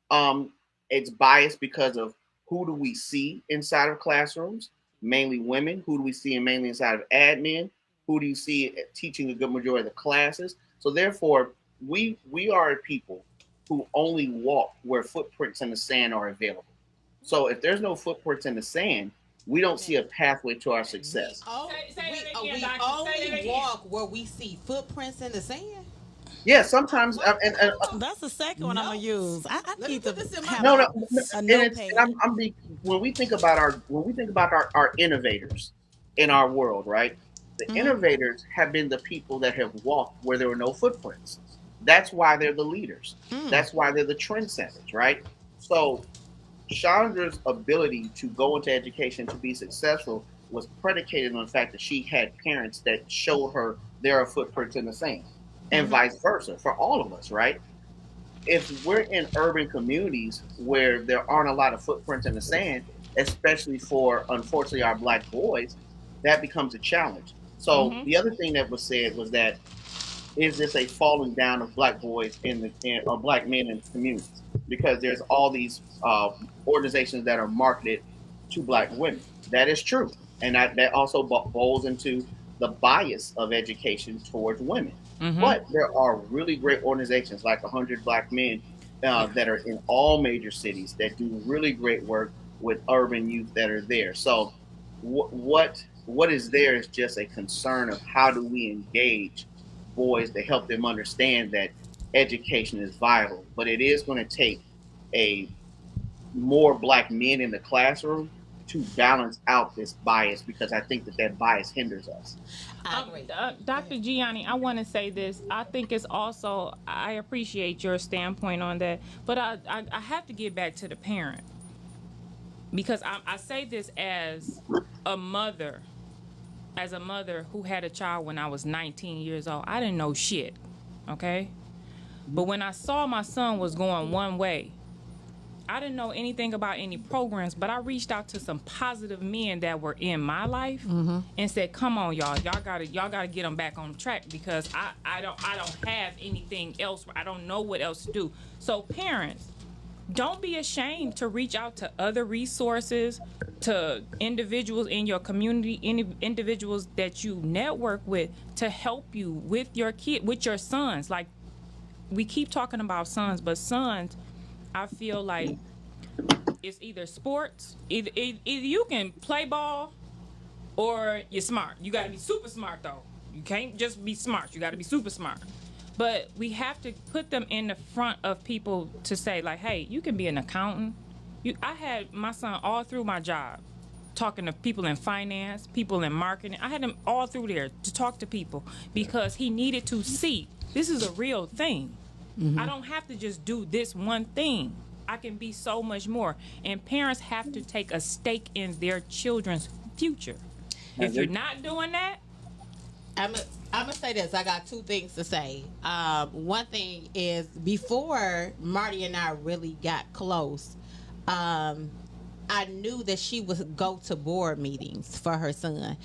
Speaker 5: Um, it's biased because of who do we see inside of classrooms, mainly women. Who do we see mainly inside of admin? Who do you see teaching a good majority of the classes? So therefore, we are a people who only walk where footprints in the sand are available. So if there's no footprints in the sand, we don't see a pathway to our success.
Speaker 1: We only walk where we see footprints in the sand.
Speaker 5: Yeah, sometimes,
Speaker 4: That's the second one I'm gonna use. I need to have
Speaker 5: no,
Speaker 4: a
Speaker 5: and
Speaker 4: notepad.
Speaker 5: when we think about our innovators in our world, right? The innovators have been the people that have walked where there were no footprints. That's why they're the leaders. That's why they're the trendsetters, right? So Chandra's ability to go into education to be successful was predicated on the fact that she had parents that showed her there are footprints in the sand, and vice versa for all of us, right? If we're in urban communities where there aren't a lot of footprints in the sand, especially for, unfortunately, our black boys, that becomes a challenge. So the other thing that was said was that, is this a falling down of black boys or black men in the communities? Because there's all these organizations that are marketed to black women. That is true. And that also bowls into the bias of education towards women. But there are really great organizations like 100 Black Men that are in all major cities that do really great work with urban youth that are there. So what is there is just a concern of how do we engage boys to help them understand that education is vital. But it is going to take more black men in the classroom to balance out this bias, because I think that bias hinders us.
Speaker 2: Dr. Giani, I want to say this. I think it's also, I appreciate your standpoint on that, but I have to get back to the parent, because I say this as a mother who had a child when I was 19 years old. I didn't know shit, okay? But when I saw my son was going one way, I didn't know anything about any programs, but I reached out to some positive men that were in my life and said, "Come on, y'all gotta get them back on track, because I don't have anything else. I don't know what else to do." So parents, don't be ashamed to reach out to other resources, to individuals in your community, individuals that you network with, to help you with your kid, with your sons. Like, we keep talking about sons, but sons, I feel like it's either sports, either you can play ball or you're smart. You got to be super smart, though. You can't just be smart. You got to be super smart. But we have to put them in the front of people to say, like, hey, you can be an accountant. I had my son all through my job talking to people in finance, people in marketing. I had him all through there to talk to people because he needed to see this is a real thing. I don't have to just do this one thing. I can be so much more. And parents have to take a stake in their children's future. If you're not doing that,
Speaker 1: I'm gonna say this. I got two things to say. One thing is, before Marty and I really got close, I knew that she would go to board meetings for her son,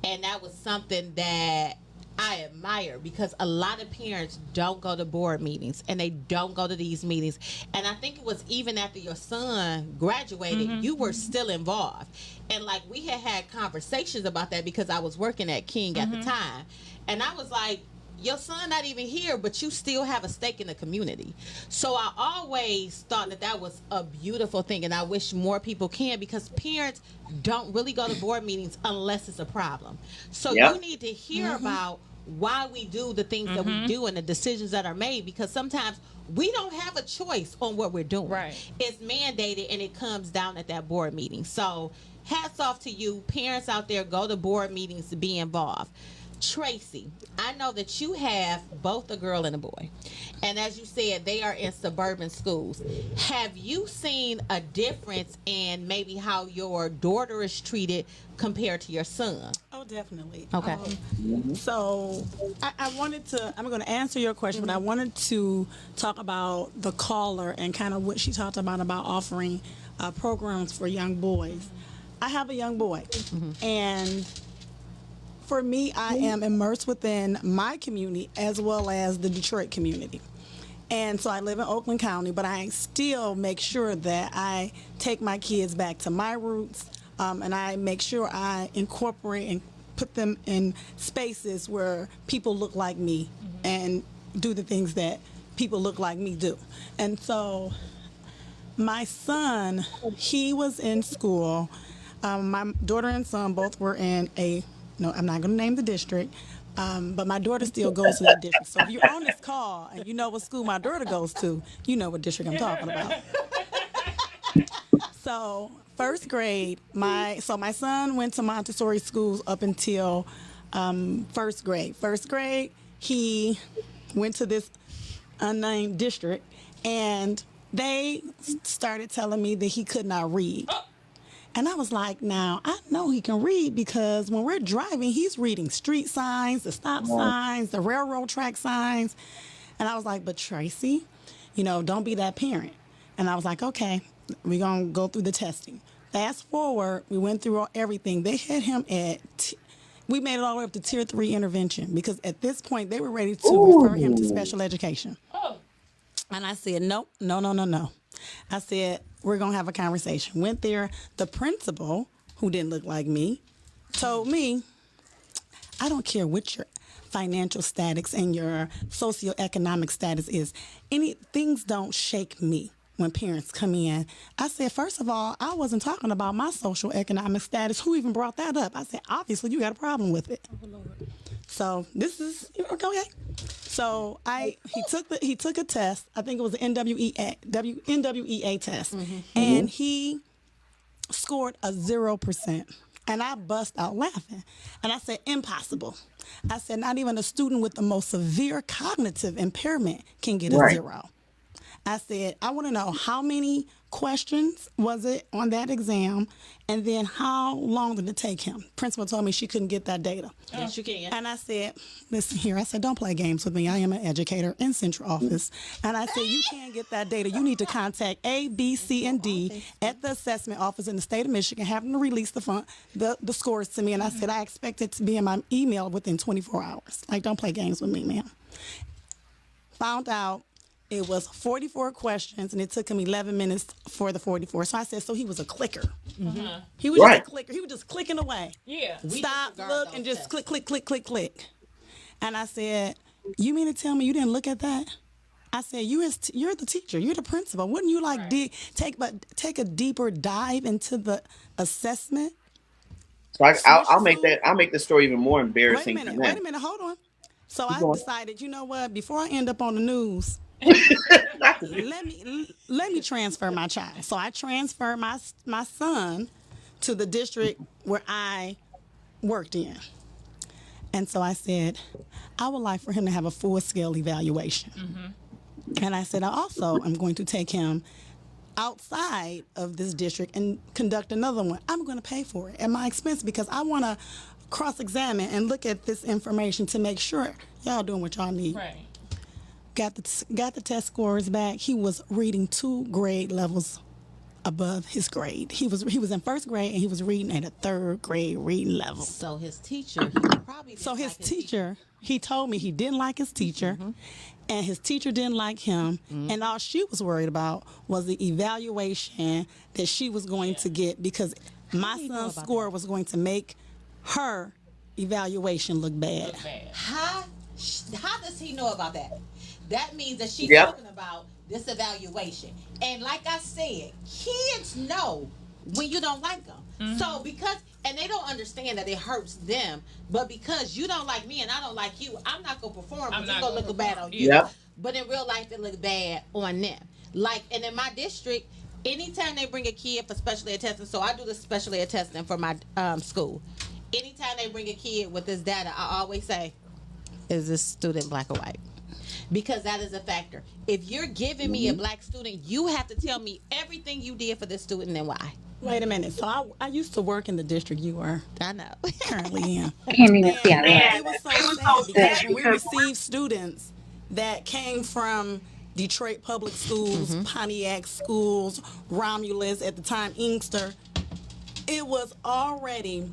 Speaker 1: and that was something that I admire, because a lot of parents don't go to board meetings and they don't go to these meetings. And I think it was even after your son graduated, you were still involved. And like, we had conversations about that, because I was working at King at the time. And I was like, your son not even here, but you still have a stake in the community. So I always thought that was a beautiful thing, and I wish more people can, because parents don't really go to board meetings unless it's a problem. So you need to hear about why we do the things that we do and the decisions that are made, because sometimes we don't have a choice on what we're doing. Right. It's mandated, and it comes down at that board meeting. So hats off to you. Parents out there, go to board meetings to be involved. Tracye, I know that you have both a girl and a boy. And as you said, they are in suburban schools. Have you seen a difference in maybe how your daughter is treated compared to your son?
Speaker 4: Oh, definitely.
Speaker 1: Okay.
Speaker 4: So I'm going to answer your question, but I wanted to talk about the caller and kind of what she talked about offering programs for young boys. I have a young boy, and for me, I am immersed within my community as well as the Detroit community. And so I live in Oakland County, but I still make sure that I take my kids back to my roots, and I make sure I incorporate and put them in spaces where people look like me and do the things that people look like me do. And so my son, he was in school. My daughter and son both were in no, I'm not going to name the district, but my daughter still goes to that district. So if you're on this call and you know what school my daughter goes to, you know what district I'm talking about. So first grade, my son went to Montessori schools up until first grade. First grade, he went to this unnamed district, and they started telling me that he could not read. And I was like, now, I know he can read because when we're driving, he's reading street signs, the stop signs, the railroad track signs. And I was like, but Tracye, don't be that parent. And I was like, okay, we're going to go through the testing. Fast forward, we went through everything. They had him we made it all the way up to tier 3 intervention because at this point, they were ready to refer him to special education. And I said, no. I said, we're going to have a conversation. Went there. The principal, who didn't look like me, told me, I don't care what your financial status and your socioeconomic status is. Things don't shake me when parents come in. I said, first of all, I wasn't talking about my social economic status. Who even brought that up? I said, obviously, you got a problem with it. Oh, Lord. So this is, okay. So he took a test. I think it was an NWEA test, and he scored a 0%. And I bust out laughing, and I said, impossible. I said, not even a student with the most severe cognitive impairment can get a 0. I said, I want to know how many questions was it on that exam, and then how long did it take him? Principal told me she couldn't get that data.
Speaker 1: Yes, you can.
Speaker 4: And I said, listen here, I said, don't play games with me. I am an educator in central office. And I said, you can't get that data. You need to contact A, B, C, and D at the assessment office in the state of Michigan, have them to release the scores to me. And I said, I expect it to be in my email within 24 hours. Like, don't play games with me, ma'am. Found out it was 44 questions, and it took him 11 minutes for the 44. So I said, so he was a clicker. He was just a clicker. He was just clicking away.
Speaker 2: Yeah.
Speaker 4: Stop, look, and just click, click, click, click, click. And I said, you mean to tell me you didn't look at that? I said, you're the teacher. You're the principal. Wouldn't you take a deeper dive into the assessment?
Speaker 5: So I'll make the story even more embarrassing.
Speaker 4: Wait a minute, hold on. So I decided, you know what? Before I end up on the news, let me transfer my child. So I transferred my son to the district where I worked in. And so I said, I would like for him to have a full-scale evaluation. And I said, I also am going to take him outside of this district and conduct another one. I'm going to pay for it at my expense because I want to cross-examine and look at this information to make sure y'all doing what y'all need.
Speaker 2: Right.
Speaker 4: Got the test scores back. He was reading 2 grade levels above his grade. He was in first grade and he was reading at a 3rd grade reading level.
Speaker 1: So his teacher, he probably didn't
Speaker 4: his teacher, he told me he didn't like his teacher, and his teacher didn't like him, and all she was worried about was the evaluation that she was going to get because my son's score was going to make her evaluation look bad.
Speaker 1: How does he know about that? That means that she's talking about this evaluation. And like I said, kids know when you don't like them. So and they don't understand that it hurts them, but because you don't like me and I don't like you, I'm not going to perform, but it's going to look bad on you. But in real life, it looks bad on them. And in my district, anytime they bring a kid for special ed testing, so I do the special ed testing for my school. anytime they bring a kid with this data, I always say, is this student black or white? Because that is a factor. If you're giving me a black student, you have to tell me everything you did for this student and why.
Speaker 4: Wait a minute. So I used to work in the district you are
Speaker 1: I know.
Speaker 4: currently in.
Speaker 7: I can't even see
Speaker 4: And
Speaker 7: it.
Speaker 4: it was so sad because when we received students that came from Detroit public schools, Pontiac schools, Romulus, at the time Inkster, it was already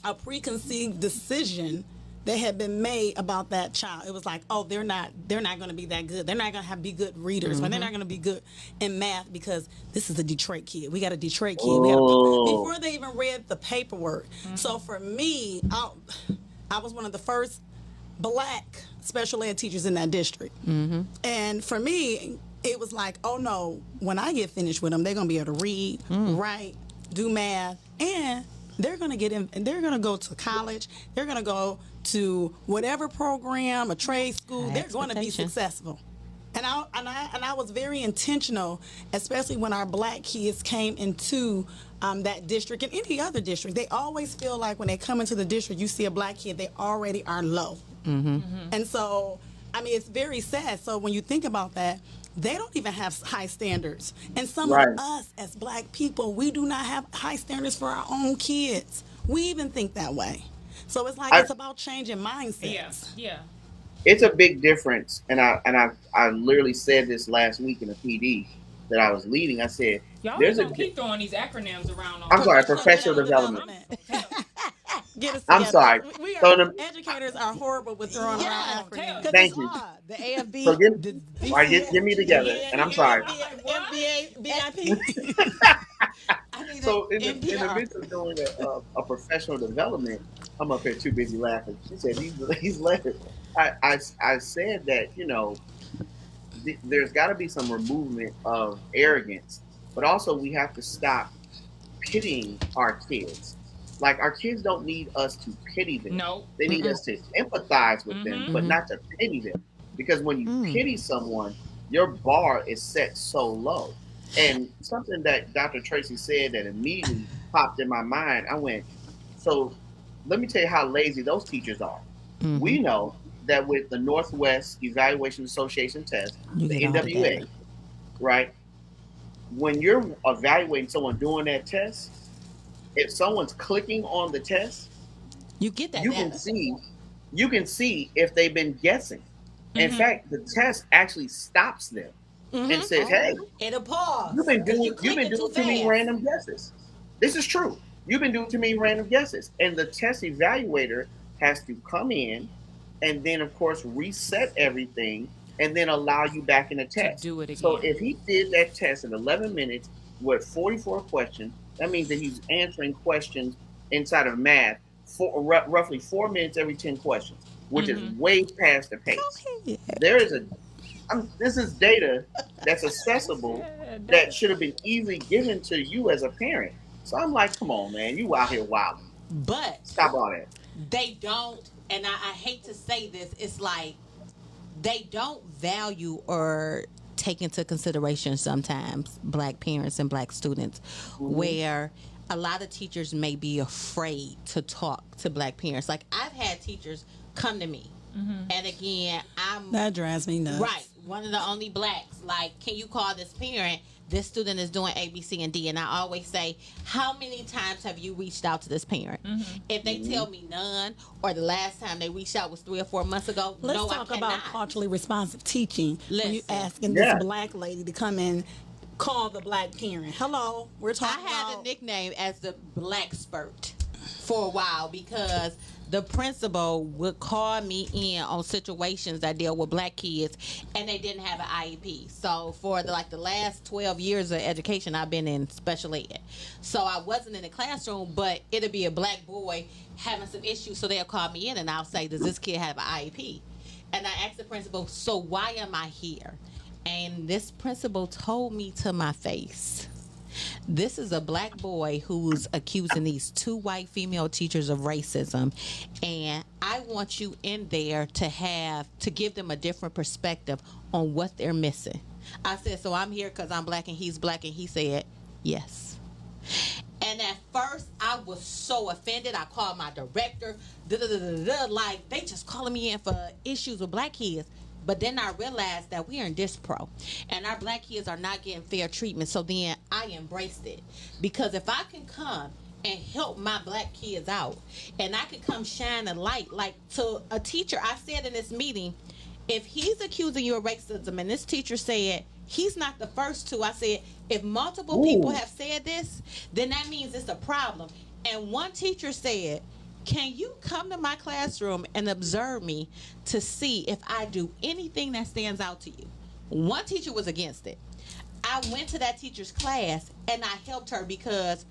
Speaker 4: a preconceived decision that had been made about that child. It was like, oh, they're not going to be that good. They're not going to be good readers, or they're not going to be good in math because this is a Detroit kid. We got a Detroit kid. Before they even read the paperwork. So for me, I was one of the first black special ed teachers in that district. And for me, it was like, oh no, when I get finished with them, they're going to be able to read, write, do math, and they're going to get in, and they're going to go to college. They're going to go to whatever program, a trade school. They're going to be successful. And I was very intentional, especially when our black kids came into that district and any other district. They always feel like when they come into the district, you see a black kid, they already are low. And so, I mean, it's very sad. So when you think about that, they don't even have high standards. And some of us as black people, we do not have high standards for our own kids. We even think that way. So it's like it's about changing mindsets.
Speaker 2: Yeah.
Speaker 5: It's a big difference, and I literally said this last week in a PD that I was leading. I said,
Speaker 2: Y'all
Speaker 5: "There's
Speaker 2: don't keep throwing these acronyms around.
Speaker 5: I'm sorry, professional development.
Speaker 4: Get us
Speaker 5: I'm
Speaker 4: together.
Speaker 5: sorry.
Speaker 4: We
Speaker 5: So
Speaker 4: are, educators are horrible with throwing around acronyms.
Speaker 5: Thank you.
Speaker 1: The AFB.
Speaker 5: So get me together, and I'm sorry.
Speaker 4: FBA, BIP.
Speaker 5: So in the midst of doing a professional development, I'm up here too busy laughing. She said he's laughing. I said that there's got to be some removement of arrogance, but also we have to stop pitying our kids. Like, our kids don't need us to pity them.
Speaker 2: No.
Speaker 5: They need us to empathize with them, but not to pity them. Because when you pity someone, your bar is set so low. And something that Dr. Tracye said that immediately popped in my mind, I went, so let me tell you how lazy those teachers are. We know that with the Northwest Evaluation Association test, the NWA, right? When you're evaluating someone doing that test, if someone's clicking on the test,
Speaker 1: you get that.
Speaker 5: You can see if they've been guessing. In fact, the test actually stops them and says, "Hey,
Speaker 1: it'll pause.
Speaker 5: You've been doing too many random guesses. This is true. You've been doing too many random guesses." And the test evaluator has to come in and then, of course, reset everything and then allow you back in the test.
Speaker 2: Do it again.
Speaker 5: So if he did that test in 11 minutes with 44 questions, that means that he's answering questions inside of math for roughly 4 minutes every 10 questions, which is way past the pace. This is data that's accessible that should have been easily given to you as a parent. So I'm like, come on, man, you out here wilding.
Speaker 1: But
Speaker 5: stop all that.
Speaker 1: They don't, and I hate to say this, it's like they don't value or take into consideration sometimes black parents and black students, where a lot of teachers may be afraid to talk to black parents. Like, I've had teachers come to me, and again,
Speaker 4: that drives me nuts.
Speaker 1: Right, one of the only blacks. Like, can you call this parent? This student is doing A, B, C, and D. And I always say, how many times have you reached out to this parent? If they tell me none, or the last time they reached out was 3 or 4 months ago,
Speaker 4: let's
Speaker 1: no,
Speaker 4: talk
Speaker 1: I cannot.
Speaker 4: about culturally responsive teaching.
Speaker 1: Listen.
Speaker 4: When you asking this black lady to come in, call the black parent. Hello, we're talking
Speaker 1: I had a nickname as the Black Spurt for a while because the principal would call me in on situations that deal with black kids, and they didn't have an IEP. So for the last 12 years of education, I've been in special ed. So I wasn't in the classroom, but it'll be a black boy having some issues, so they'll call me in, and I'll say, does this kid have an IEP? And I asked the principal, so why am I here? And this principal told me to my face, this is a black boy who's accusing these 2 white female teachers of racism, and I want you in there to give them a different perspective on what they're missing. I said, so I'm here because I'm black and he's black, and he said, yes. And at first, I was so offended. I called my director. Like, they just calling me in for issues with black kids. But then I realized that we are in DisPro, and our black kids are not getting fair treatment. So then I embraced it. Because if I can come and help my black kids out, and I can come shine a light, like to a teacher, I said in this meeting, if he's accusing you of racism, and this teacher said he's not the first to, I said, if multiple people have said this, then that means it's a problem. And one teacher said, can you come to my classroom and observe me to see if I do anything that stands out to you? One teacher was against it. I went to that teacher's class and I helped her because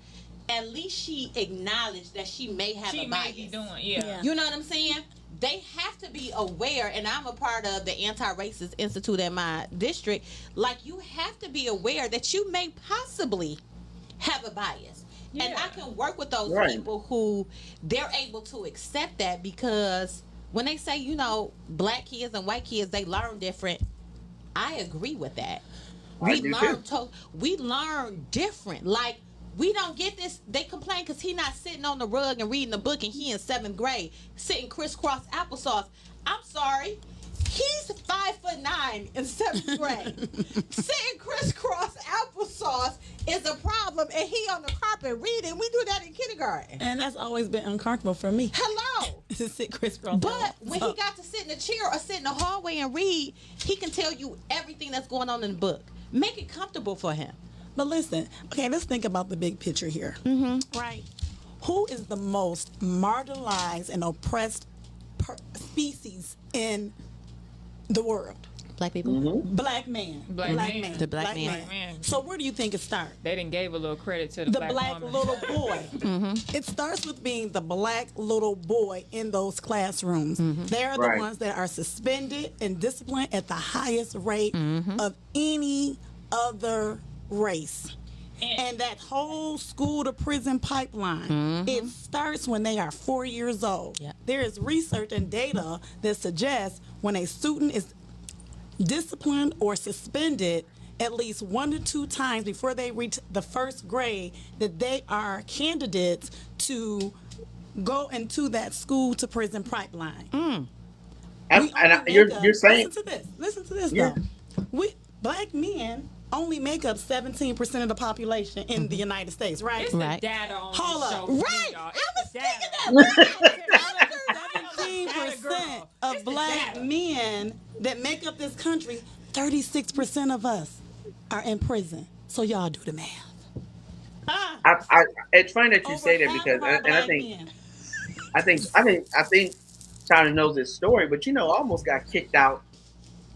Speaker 1: at least she acknowledged that she may have a bias.
Speaker 2: She may be doing, yeah.
Speaker 1: You know what I'm saying? They have to be aware, and I'm a part of the Anti-Racist Institute at my district. Like, you have to be aware that you may possibly have a bias. Yeah. And I can work with those people who they're able to accept that, because when they say, you know, black kids and white kids, they learn different. I agree with that. We learn different. Like, we don't get this. They complain because he not sitting on the rug and reading a book, and he in 7th grade sitting crisscross applesauce. I'm sorry. He's 5'9" in 7th grade. Sitting crisscross applesauce is a problem, and he on the carpet reading. We do that in kindergarten.
Speaker 4: And that's always been uncomfortable for me.
Speaker 1: Hello.
Speaker 4: To sit crisscross.
Speaker 1: But when he got to sit in a chair or sit in the hallway and read, he can tell you everything that's going on in the book. Make it comfortable for him.
Speaker 4: But listen, okay, let's think about the big picture here.
Speaker 1: Mm-hmm.
Speaker 4: Right. Who is the most marginalized and oppressed species in the world?
Speaker 1: Black people.
Speaker 5: Mm-hmm.
Speaker 4: Black man.
Speaker 2: Black man.
Speaker 1: The black man.
Speaker 4: So where do you think it starts?
Speaker 2: They didn't gave a little credit to the
Speaker 4: black
Speaker 2: woman.
Speaker 4: little boy.
Speaker 1: Mm-hmm.
Speaker 4: It starts with being the black little boy in those classrooms. Mm-hmm. They're the ones that are suspended and disciplined at the highest rate of any other race. And that whole school to prison pipeline, it starts when they are 4 years old.
Speaker 1: Yep.
Speaker 4: There is research and data that suggests when a student is disciplined or suspended at least 1 to 2 times before they reach the 1st grade, that they are candidates to go into that school to prison pipeline.
Speaker 5: You're saying,
Speaker 4: listen to this though. Black men only make up 17% of the population in the United States, right?
Speaker 2: It's the data on
Speaker 4: Hold
Speaker 2: this
Speaker 4: up.
Speaker 2: show.
Speaker 4: Right.
Speaker 2: Y'all.
Speaker 4: I was
Speaker 2: It's
Speaker 4: thinking that 17% of black men that make up this country, 36% of us are in prison. So y'all do the math.
Speaker 5: it's funny that you say that, because, and I think China knows this story, but I almost got kicked out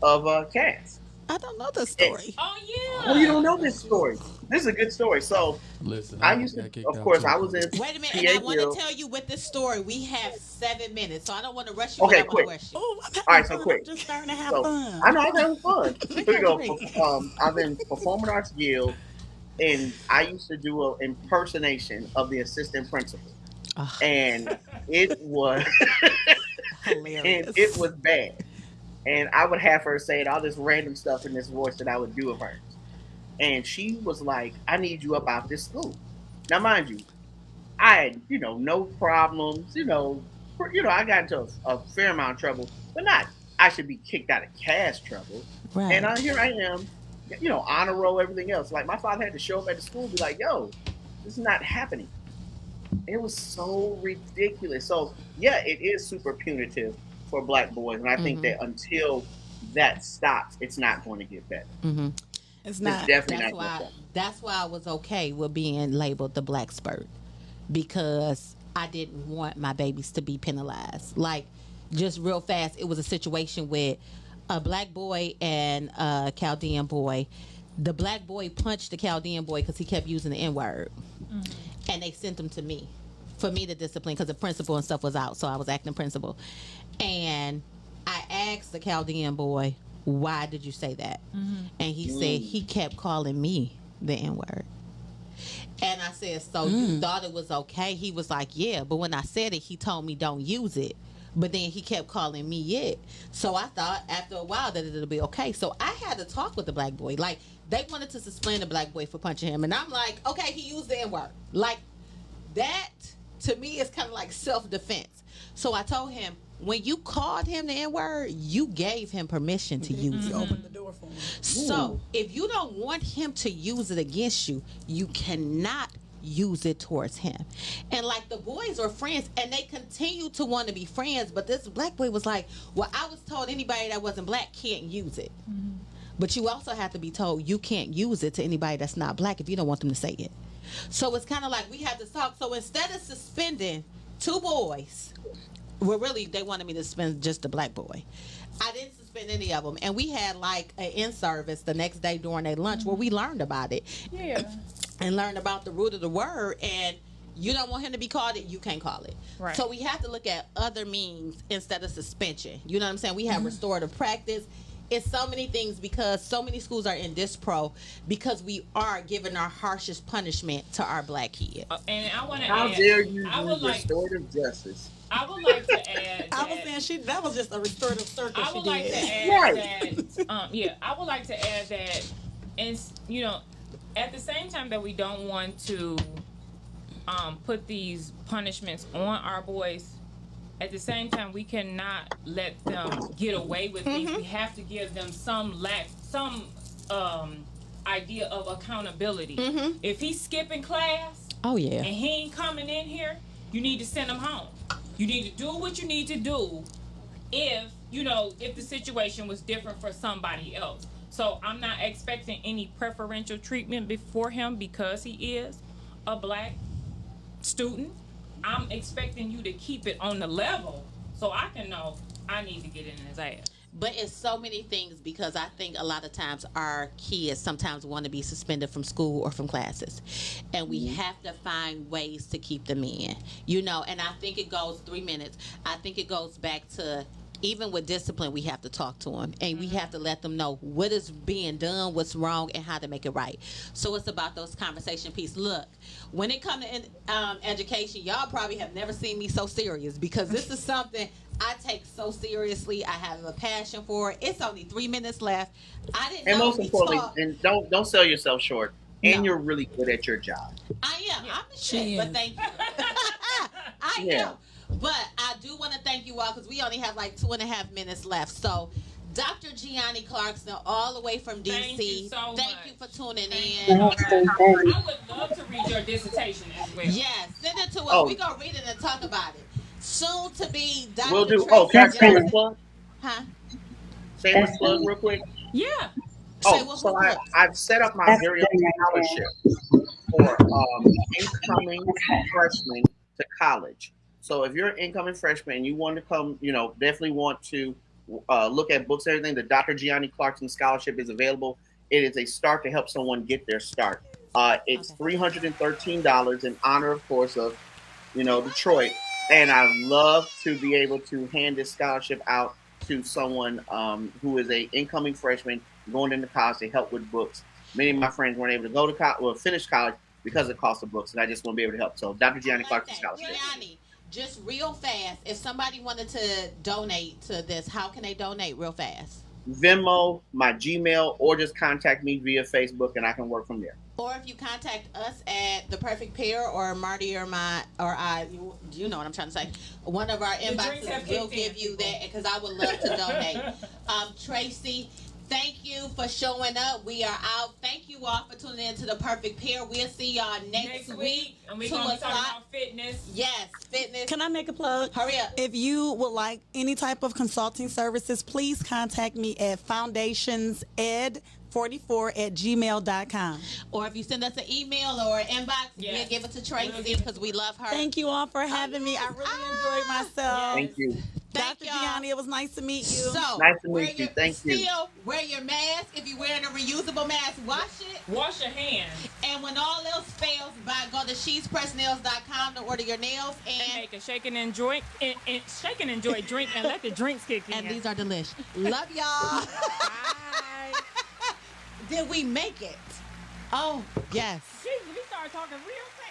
Speaker 5: of Cass.
Speaker 1: I don't know the story.
Speaker 2: Oh yeah.
Speaker 5: Well, you don't know this story. This is a good story. So,
Speaker 3: listen,
Speaker 5: I used to, of course, I was in.
Speaker 1: Wait a minute, and I want to tell you with this story. We have 7 minutes, so I don't want to rush you.
Speaker 5: Okay,
Speaker 1: but
Speaker 5: quick.
Speaker 1: Question.
Speaker 4: Oh,
Speaker 5: All right, so quick.
Speaker 4: I'm just starting to have
Speaker 5: So,
Speaker 4: fun.
Speaker 5: I know I'm having fun. Here we go. I'm in Performing Arts Guild, and I used to do an impersonation of the assistant principal, and it was
Speaker 1: Hilarious.
Speaker 5: and it was bad. And I would have her saying all this random stuff in this voice that I would do of hers. And she was like, I need you up out this school. Now, mind you, I had, no problems. I got into a fair amount of trouble, but not I should be kicked out of Cass trouble.
Speaker 1: Right.
Speaker 5: And here I am, honor roll, everything else. Like, my father had to show up at the school and be like, yo, this is not happening. It was so ridiculous. So, yeah, it is super punitive for black boys, and I think that until that stops, it's not going to get better.
Speaker 1: Mm-hmm.
Speaker 4: It's not.
Speaker 5: It's definitely
Speaker 1: That's why I was okay with being labeled the black spurt, because I didn't want my babies to be penalized. Like, just real fast, it was a situation with a black boy and a Chaldean boy. The black boy punched the Chaldean boy because he kept using the N-word, and they sent him to me for me to discipline, because the principal and stuff was out, so I was acting principal. And I asked the Chaldean boy, why did you say that? And he said he kept calling me the N-word. And I said, so you thought it was okay? He was like, yeah, but when I said it, he told me don't use it. But then he kept calling me it. So I thought after a while that it'll be okay. So I had to talk with the black boy. Like, they wanted to suspend the black boy for punching him. And I'm like, okay, he used the N-word. Like, that to me is kind of like self-defense. So I told him, when you called him the N-word, you gave him permission to use it.
Speaker 4: You opened the door for him.
Speaker 1: So if you don't want him to use it against you, you cannot use it towards him. And like the boys are friends and they continue to want to be friends, but this black boy was like, well, I was told anybody that wasn't black can't use it. But you also have to be told you can't use it to anybody that's not black if you don't want them to say it. So it's kind of like we have to talk. So instead of suspending 2 boys, well, really, they wanted me to suspend just the black boy. I didn't suspend any of them. And we had like an in-service the next day during their lunch where we learned about it.
Speaker 2: Yeah.
Speaker 1: And learned about the root of the word. And you don't want him to be called it, you can't call it.
Speaker 2: Right.
Speaker 1: So we have to look at other means instead of suspension. You know what I'm saying? We have restorative practice. It's so many things because so many schools are in dispro because we are giving our harshest punishment to our black kids.
Speaker 2: And I want to
Speaker 5: How
Speaker 2: add,
Speaker 5: dare you
Speaker 2: I would
Speaker 5: use
Speaker 2: like,
Speaker 5: restorative justice?
Speaker 2: I would like to add
Speaker 4: I was
Speaker 2: that,
Speaker 4: saying that was just a restorative circle
Speaker 2: I
Speaker 4: she
Speaker 2: would like
Speaker 4: did.
Speaker 2: to add that, I would like to add that, and at the same time that we don't want to put these punishments on our boys, at the same time we cannot let them get away with things. We have to give them some idea of accountability. If he's skipping class,
Speaker 1: Oh, yeah.
Speaker 2: and he ain't coming in here, you need to send him home. You need to do what you need to do if the situation was different for somebody else. So I'm not expecting any preferential treatment before him because he is a black student. I'm expecting you to keep it on the level so I can know I need to get in his ass.
Speaker 1: But it's so many things because I think a lot of times our kids sometimes want to be suspended from school or from classes. And we have to find ways to keep them in. And I think it goes 3 minutes. I think it goes back to even with discipline, we have to talk to them and we have to let them know what is being done, what's wrong, and how to make it right. So it's about those conversation pieces. Look, when it comes to education, y'all probably have never seen me so serious because this is something I take so seriously. I have a passion for it. It's only 3 minutes left. I didn't
Speaker 5: And
Speaker 1: know
Speaker 5: most
Speaker 1: we
Speaker 5: importantly,
Speaker 1: talked.
Speaker 5: and don't sell yourself short. And
Speaker 1: No.
Speaker 5: you're really good at your job.
Speaker 1: I am. I'm the
Speaker 4: She
Speaker 1: shit, but
Speaker 4: is.
Speaker 1: thank you. I
Speaker 5: Yeah.
Speaker 1: am. But I do want to thank you all because we only have like 2.5 minutes left. So, Dr. Giani Clarkson, all the way from DC.
Speaker 2: Thank you so
Speaker 1: Thank
Speaker 2: much.
Speaker 1: you for tuning
Speaker 2: Thank
Speaker 1: in.
Speaker 2: you so much. I would love to read your dissertation as well.
Speaker 1: Yes, send it to us.
Speaker 5: Oh.
Speaker 1: We're going to read it and talk about it. Soon to be Dr.
Speaker 5: We'll do.
Speaker 1: Tracye
Speaker 5: Oh, can I shameless
Speaker 1: Johnson.
Speaker 5: plug?
Speaker 1: Huh?
Speaker 5: Shameless plug, real quick.
Speaker 2: Yeah.
Speaker 1: Say
Speaker 5: Oh,
Speaker 1: what
Speaker 5: so
Speaker 1: plug?
Speaker 5: I've set up my very own scholarship for incoming freshmen to college. So if you're an incoming freshman and you want to come, definitely want to look at books and everything, the Dr. Giani Clarkson Scholarship is available. It is a start to help someone get their start. It's $313 in honor, of course, of Detroit. And I'd love to be able to hand this scholarship out to someone who is a incoming freshman going into college to help with books. Many of my friends weren't able to go to college or finish college because of the cost of books, and I just want to be able to help. So Dr.
Speaker 1: I
Speaker 5: Giani
Speaker 1: like
Speaker 5: Clarkson
Speaker 1: that.
Speaker 5: Scholarship.
Speaker 1: Gianni, just real fast, if somebody wanted to donate to this, how can they donate real fast?
Speaker 5: Venmo, my Gmail, or just contact me via Facebook, and I can work from there.
Speaker 1: Or if you contact us at The Perfect Pair or Marty or I, you know what I'm trying to say, one of our
Speaker 2: drinks
Speaker 1: inboxes
Speaker 2: have
Speaker 1: will
Speaker 2: kicked in,
Speaker 1: give you
Speaker 2: people.
Speaker 1: that because I would love to donate. Tracye, thank you for showing up. We are out. Thank you all for tuning in to The Perfect Pair. We'll see y'all next week.
Speaker 2: And we're
Speaker 1: 2
Speaker 2: going to be talking
Speaker 1: o'clock.
Speaker 2: about fitness.
Speaker 1: Yes, fitness.
Speaker 4: Can I make a plug?
Speaker 1: Hurry up.
Speaker 4: If you would like any type of consulting services, please contact me at foundationsed44@gmail.com.
Speaker 1: Or if you send us an email or an inbox,
Speaker 2: Yes.
Speaker 1: we'll give it to
Speaker 2: We'll
Speaker 1: Tracye
Speaker 2: give it
Speaker 1: because we love her.
Speaker 4: Thank you all for having me. I really enjoyed myself.
Speaker 5: Thank you.
Speaker 1: Thank
Speaker 4: Dr.
Speaker 1: y'all.
Speaker 4: Giani, it was nice to meet you.
Speaker 1: So,
Speaker 5: Nice to
Speaker 1: wear
Speaker 5: meet you.
Speaker 1: your-
Speaker 5: Thank you.
Speaker 1: Still, wear your mask. If you're wearing a reusable mask, wash it.
Speaker 2: Wash your hands
Speaker 1: And when all else fails, go to she'spressnails.com to order your nails.
Speaker 2: and
Speaker 1: And
Speaker 2: make a shake and enjoy drink and let the drinks kick in.
Speaker 1: and these are delish. Love y'all.
Speaker 2: Bye.
Speaker 1: Did we make it? Oh, yes.
Speaker 2: Jeez, we started talking real fast.